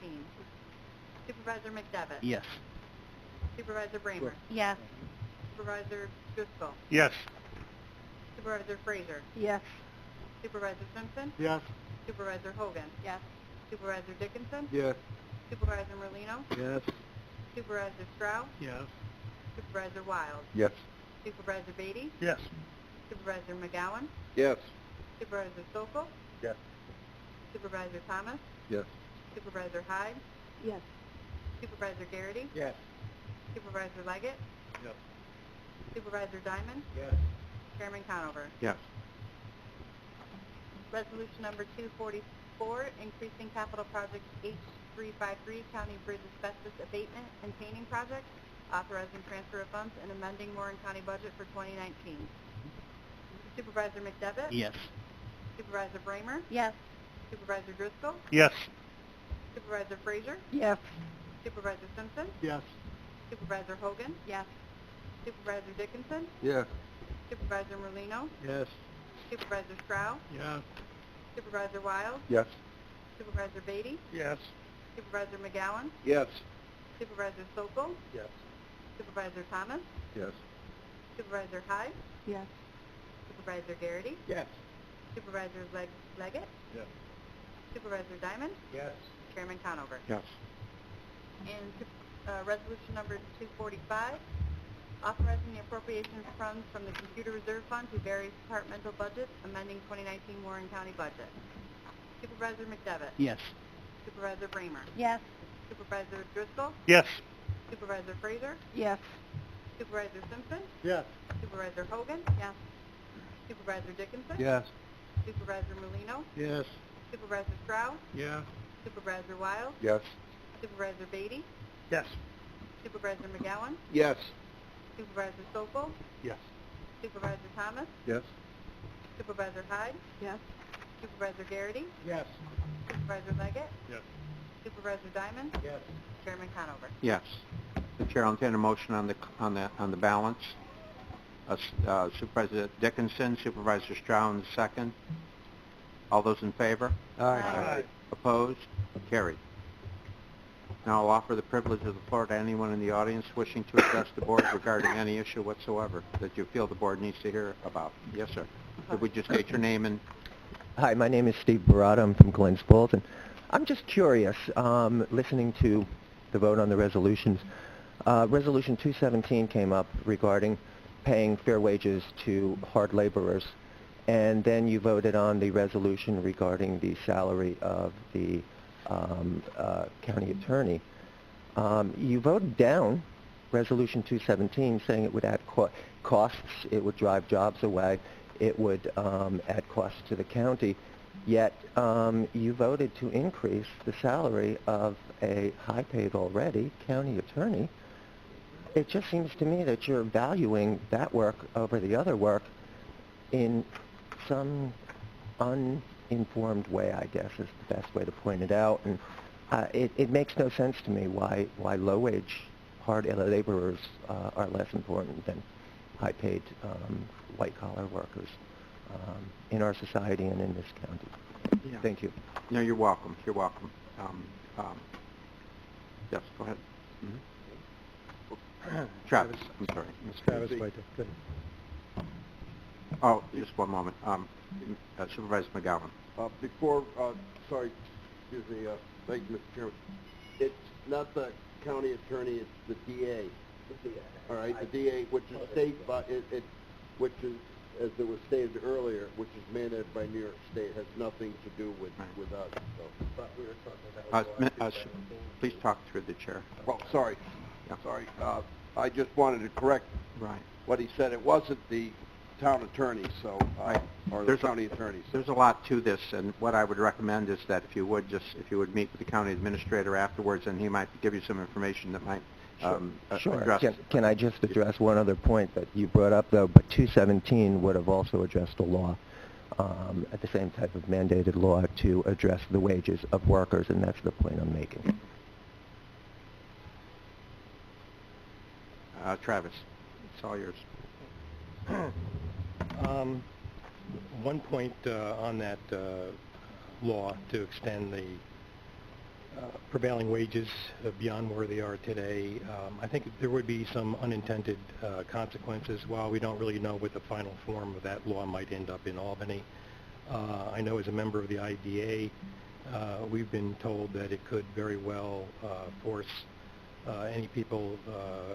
Supervisor McDevitt? Yes. Supervisor Bramer? Yes. Supervisor Driscoll? Yes. Supervisor Frazier? Yes. Supervisor Simpson? Yes. Supervisor Hogan? Yes. Supervisor Dickinson? Yes. Supervisor Merlino? Yes. Supervisor Strauss? Yes. Supervisor Wild? Yes. Supervisor Beatty? Yes. Supervisor McGowan? Yes. Supervisor Sokol? Yes. Supervisor Thomas? Yes. Supervisor Hyde? Yes. Supervisor Garrity? Yes. Supervisor Leggett? Yes. Supervisor Diamond? Yes. Chairman Conover? Yes. Resolution number 244, increasing capital project H353, County Bridge Asbestos Abatement and Painting Project, authorizing transfer of funds and amending Warren County budget for 2019. Supervisor McDevitt? Yes. Supervisor Bramer? Yes. Supervisor Driscoll? Yes. Supervisor Frazier? Yes. Supervisor Simpson? Yes. Supervisor Hogan? Yes. Supervisor Dickinson? Yes. Supervisor Merlino? Yes. Supervisor Strauss? Yes. Supervisor Wild? Yes. Supervisor Beatty? Yes. Supervisor McGowan? Yes. Supervisor Sokol? Yes. Supervisor Thomas? Yes. Supervisor Hyde? Yes. Supervisor Garrity? Yes. Supervisor Leggett? Yes. Supervisor Diamond? Yes. Chairman Conover? Yes. And resolution number 245, authorizing the appropriation of funds from the Computer Reserve Fund to various departmental budgets, amending 2019 Warren County budget. Supervisor McDevitt? Yes. Supervisor Bramer? Yes. Supervisor Driscoll? Yes. Supervisor Frazier? Yes. Supervisor Simpson? Yes. Supervisor Hogan? Yes. Supervisor Dickinson? Yes. Supervisor Merlino? Yes. Supervisor Strauss? Yes. Supervisor Wild? Yes. Supervisor Beatty? Yes. Supervisor McGowan? Yes. Supervisor Sokol? Yes. Supervisor Thomas? Yes. Supervisor Hyde? Yes. Supervisor Garrity? Yes. Supervisor Leggett? Yes. Supervisor Diamond? Yes. Chairman Conover? Yes. The chair will entertain a motion on the balance. Supervisor Dickinson, Supervisor Stroud, the second. All those in favor? Aye. Opposed? Carried. Now I'll offer the privilege of the floor to anyone in the audience wishing to address the board regarding any issue whatsoever that you feel the board needs to hear about. Yes, sir. Could we just state your name and... Hi, my name is Steve Baratta. I'm from Glens Falls, and I'm just curious, listening to the vote on the resolutions. Resolution 217 came up regarding paying fair wages to hard laborers, and then you voted on the resolution regarding the salary of the county attorney. You voted down Resolution 217, saying it would add costs, it would drive jobs away, it would add costs to the county, yet you voted to increase the salary of a high-paid already county attorney. It just seems to me that you're valuing that work over the other work in some uninformed way, I guess, is the best way to point it out. And it makes no sense to me why low-wage, hard laborers are less important than high-paid white-collar workers in our society and in this county. Yeah. Thank you. No, you're welcome. You're welcome. Yes, go ahead. Mm-hmm. Travis, I'm sorry. Travis White. Good. Oh, just one moment. Supervisor McGowan. Before, sorry, excuse me, thank you, Mr. Chairman. It's not the county attorney, it's the DA. The DA. All right, the DA, which is state, but which is, as it was stated earlier, which is mandated by New York State, has nothing to do with us. So, but we were talking about. Please talk through the chair. Oh, sorry. Yeah. Sorry. I just wanted to correct what he said. It wasn't the town attorneys, so, or the There's county attorneys. There's a lot to this, and what I would recommend is that if you would meet with the county administrator afterwards, and he might give you some information that might Sure. address. Can I just address one other point that you brought up, though? But 217 would have also addressed a law, at the same type of mandated law to address the wages of workers, and that's the point I'm making. Travis, it's all yours. One point on that law to extend the prevailing wages beyond where they are today, I think there would be some unintended consequences. While we don't really know what the final form of that law might end up in Albany, I know as a member of the IDA, we've been told that it could very well force any people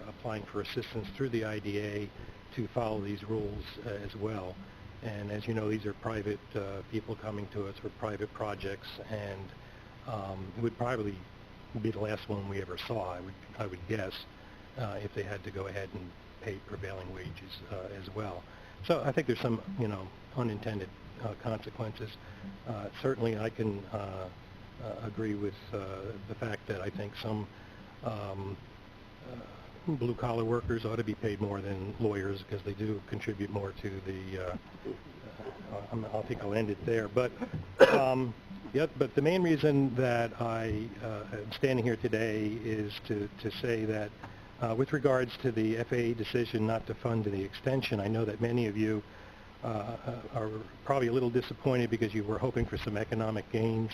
applying for assistance through the IDA to follow these rules as well. And as you know, these are private people coming to us for private projects, and it would probably be the last one we ever saw, I would guess, if they had to go ahead and pay prevailing wages as well. So I think there's some, unintended consequences. Certainly I can agree with the fact that I think some blue-collar workers ought to be paid more than lawyers because they do contribute more to the, I think I'll end it there. But, but the main reason that I am standing here today is to say that with regards to the FAA decision not to fund the extension, I know that many of you are probably a little disappointed because you were hoping for some economic gains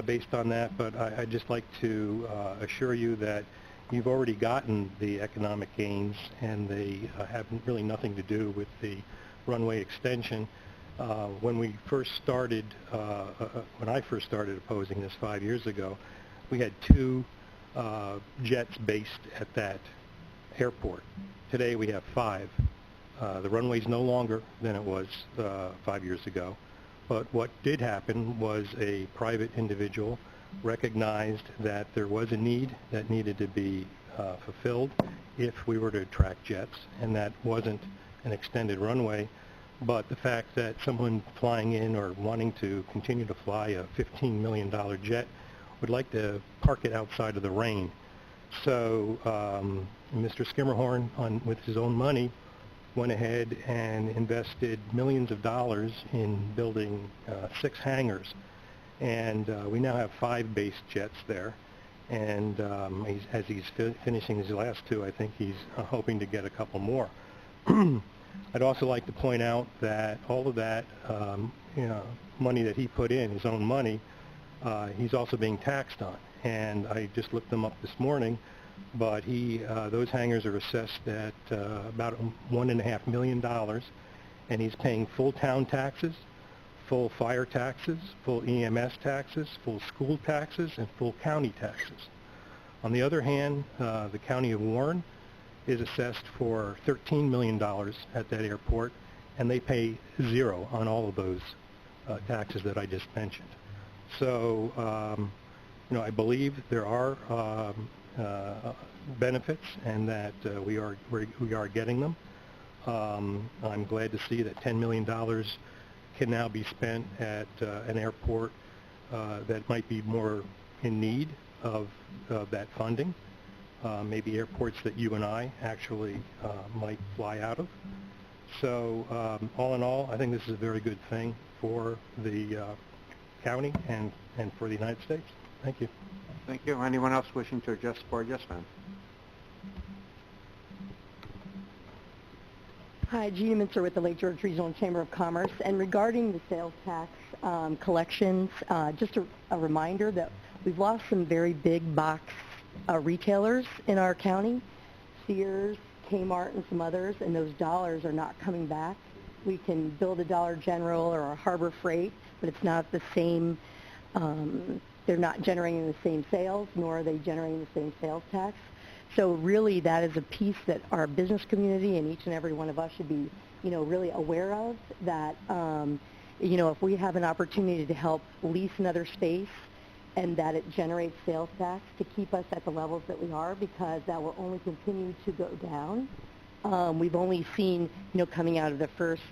based on that, but I'd just like to assure you that you've already gotten the economic gains, and they have really nothing to do with the runway extension. When I first started opposing this 5 years ago, we had 2 jets based at that airport. Today we have 5. The runway's no longer than it was 5 years ago. But what did happen was a private individual recognized that there was a need that needed to be fulfilled if we were to attract jets, and that wasn't an extended runway, but the fact that someone flying in or wanting to continue to fly a $15 million jet would like to park it outside of the rain. So Mr. Skimmerhorn, with his own money, went ahead and invested millions of dollars in building 6 hangars. And we now have 5 base jets there. And as he's finishing his last 2, I think he's hoping to get a couple more. I'd also like to point out that all of that money that he put in, his own money, he's also being taxed on. And I just looked them up this morning, but those hangars are assessed at about $1.5 million, and he's paying full town taxes, full fire taxes, full EMS taxes, full school taxes, and full county taxes. On the other hand, the County of Warren is assessed for $13 million at that airport, and they pay 0 on all of those taxes that I just mentioned. So, I believe there are benefits, and that we are getting them. I'm glad to see that $10 million can now be spent at an airport that might be more in need of that funding. Maybe airports that you and I actually might fly out of. So all in all, I think this is a very good thing for the county and for the United States. Thank you. Thank you. Anyone else wishing to address the board? Yes, ma'am. Hi, Gina Mincer with the Lake George Regional Chamber of Commerce. And regarding the sales tax collections, just a reminder that we've lost some very big box retailers in our county, Sears, Kmart, and some others, and those dollars are not coming back. We can build a Dollar General or a Harbor Freight, but it's not the same, they're not generating the same sales, nor are they generating the same sales tax. So really that is a piece that our business community and each and every one of us should be, really aware of, that, if we have an opportunity to help lease another space and that it generates sales tax, to keep us at the levels that we are, because that will only continue to go down We've only seen, coming out of the first,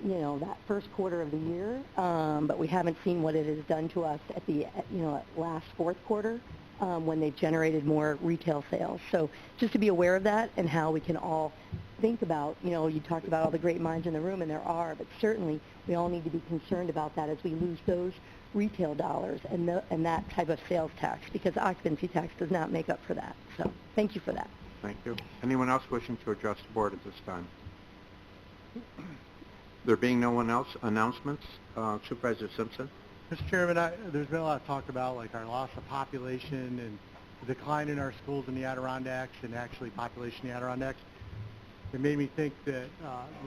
that first quarter of the year, but we haven't seen what it has done to us at the, last fourth quarter when they've generated more retail sales. So just to be aware of that and how we can all think about, you talked about all the great minds in the room, and there are, but certainly we all need to be concerned about that as we lose those retail dollars and that type of sales tax, because occupancy tax does not make up for that. So thank you for that. Thank you. Anyone else wishing to address the board at this time? There being no one else, announcements, Supervisor Simpson? Mr. Chairman, there's been a lot of talk about like our loss of population and the decline in our schools in the Adirondacks and actually population in the Adirondacks. It made me think that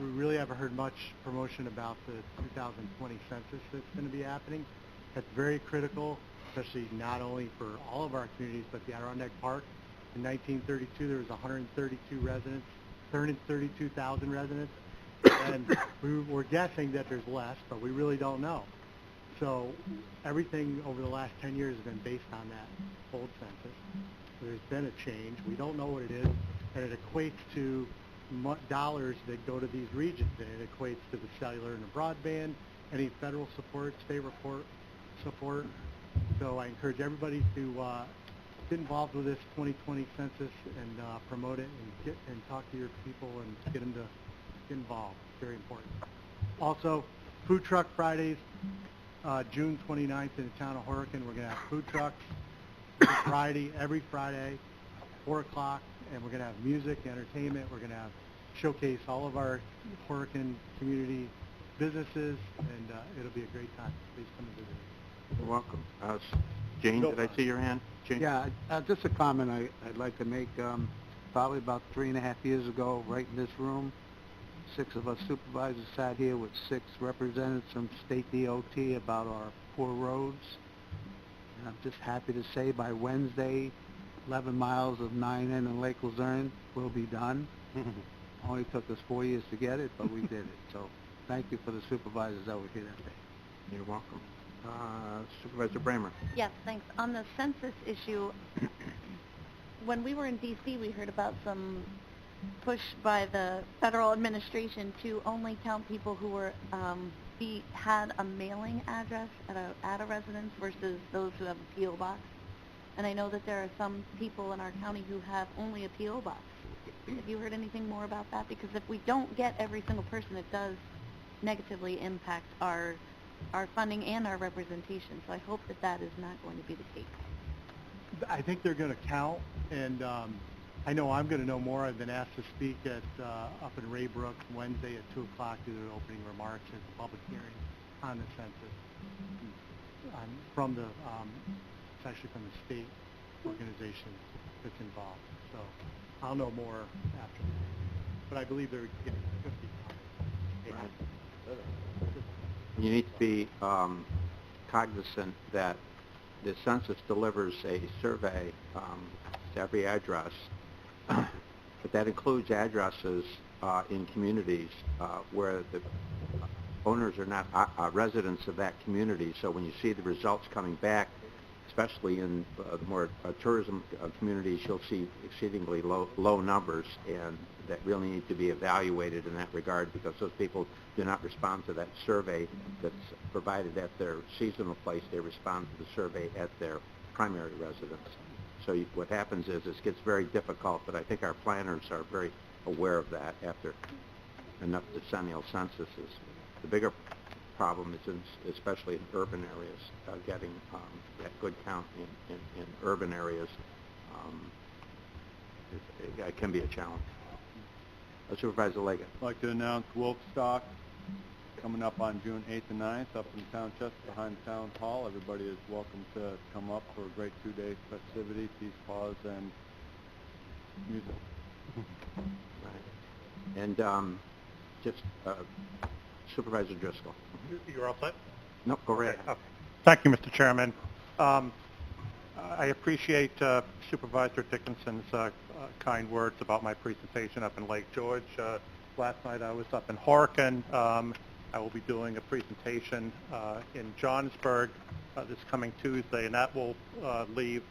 we really haven't heard much promotion about the 2020 census that's going to be happening. That's very critical, especially not only for all of our communities, but the Adirondack Park. In 1932, there was 132,000 residents, and we're guessing that there's less, but we really don't know. So everything over the last 10 years has been based on that old census. There's been a change. We don't know what it is, and it equates to dollars that go to these regions, and it equates to the cellular and the broadband, any federal support, state support. So I encourage everybody to get involved with this 2020 census and promote it and talk to your people and get them to get involved. It's very important. Also, Food Truck Fridays, June 29th in the town of Horican. We're going to have food trucks every Friday, 4 o'clock, and we're going to have music, entertainment. We're going to have showcase all of our Horican community businesses, and it'll be a great time. Please come and visit. You're welcome. Jane, did I see your hand? Jane? Yeah, just a comment I'd like to make. Probably about 3.5 years ago, right in this room, 6 of us supervisors sat here with 6 representatives from state DOT about our poor roads. And I'm just happy to say by Wednesday, 11 miles of 9N in Lake Luzerne will be done. Only took us 4 years to get it, but we did it. So thank you for the supervisors that were here that day. You're welcome. Supervisor Bramer. Yes, thanks. On the census issue, when we were in D.C., we heard about some push by the federal administration to only count people who were had a mailing address at a residence versus those who have a P.O. box. And I know that there are some people in our county who have only a P.O. box. Have you heard anything more about that? Because if we don't get every single person, it does negatively impact our funding and our representation. So I hope that that is not going to be the case. I think they're going to count, and I know I'm going to know more. I've been asked to speak at up in Raybrook Wednesday at 2 o'clock to do the opening remarks at the public hearing on the census. From the, it's actually from the state organization that's involved. So I'll know more after. But I believe they're getting 50 comments. You need to be cognizant that the census delivers a survey to every address, but that includes addresses in communities where the owners are not residents of that community. So when you see the results coming back, especially in the more tourism communities, you'll see exceedingly low numbers, and that really need to be evaluated in that regard, because those people do not respond to that survey that's provided at their seasonal place. They respond to the survey at their primary residence. So what happens is it gets very difficult, but I think our planners are very aware of that after enough decennial censuses. The bigger problem is especially in urban areas, getting that good count in urban areas. It can be a challenge. Supervisor Leggett. I'd like to announce Wolfstock coming up on June 8th and 9th up in Town Chester behind Town Hall. Everybody is welcome to come up for a great 2-day festivity, peace, pause, and music. Right. And just Supervisor Driscoll. You're all set? No, go right ahead. Okay. Thank you, Mr. Chairman. I appreciate Supervisor Dickinson's kind words about my presentation up in Lake George. Last night I was up in Horican. I will be doing a presentation in Johnsburg this coming Tuesday, and that will leave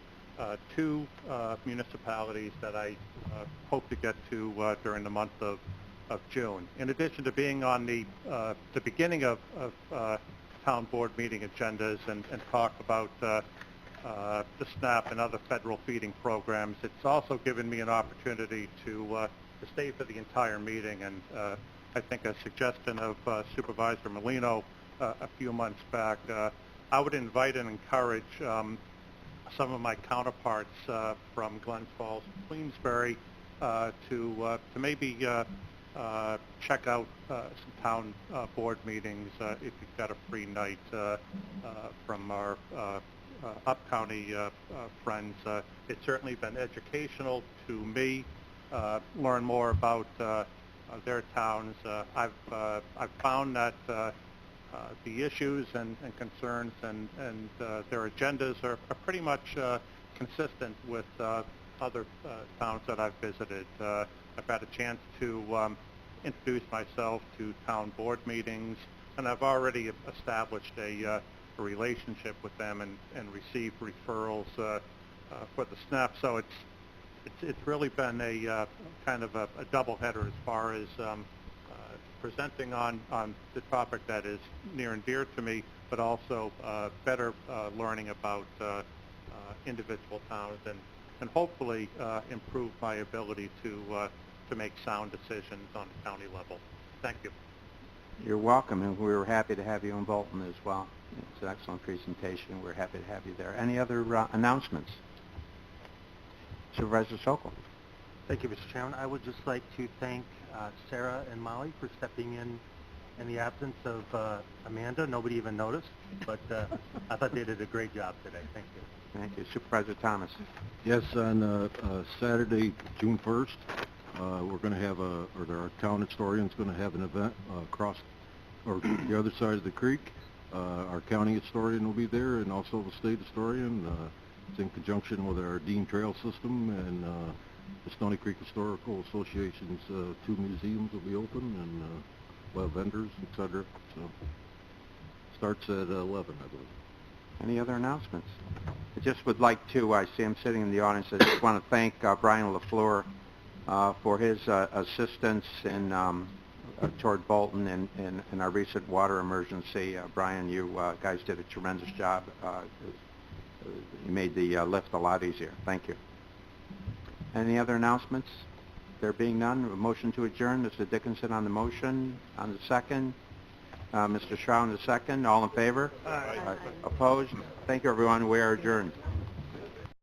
two municipalities that I hope to get to during the month of June. In addition to being on the beginning of town board meeting agendas and talk about the SNAP and other federal feeding programs, it's also given me an opportunity to stay for the entire meeting. And I think a suggestion of Supervisor Molino a few months back, I would invite and encourage some of my counterparts from Glens Falls and Queensbury to maybe check out some town board meetings if you've got a free night from our up-county friends. It's certainly been educational to me, learn more about their towns. I've found that the issues and concerns and their agendas are pretty much consistent with other towns that I've visited. I've had a chance to introduce myself to town board meetings, and I've already established a relationship with them and received referrals for the SNAP. So it's really been a kind of a doubleheader as far as presenting on the topic that is near and dear to me, but also better learning about individual towns and hopefully improve my ability to make sound decisions on the county level. Thank you. You're welcome, and we were happy to have you in Bolton as well. It's an excellent presentation. We're happy to have you there. Any other announcements? Supervisor Sokol. Thank you, Mr. Chairman. I would just like to thank Sarah and Molly for stepping in the absence of Amanda. Nobody even noticed, but I thought they did a great job today. Thank you. Thank you. Supervisor Thomas. Yes, on Saturday, June 1st, we're going to have our town historian's going to have an event across or the other side of the creek. Our county historian will be there, and also the state historian. It's in conjunction with our Dean Trail System and the Stony Creek Historical Association's 2 museums will be open, and we'll have vendors, etc. So starts at 11, I believe. Any other announcements? I just would like to, I see him sitting in the audience, I just want to thank Brian LaFleur for his assistance in toward Bolton in our recent water emergency. Brian, you guys did a tremendous job. You made the lift a lot easier. Thank you. Any other announcements? There being none, a motion to adjourn. Mr. Dickinson on the motion. On the second, Mr. Schrow on the second. All in favor? Aye. Opposed? Thank you, everyone. We are adjourned.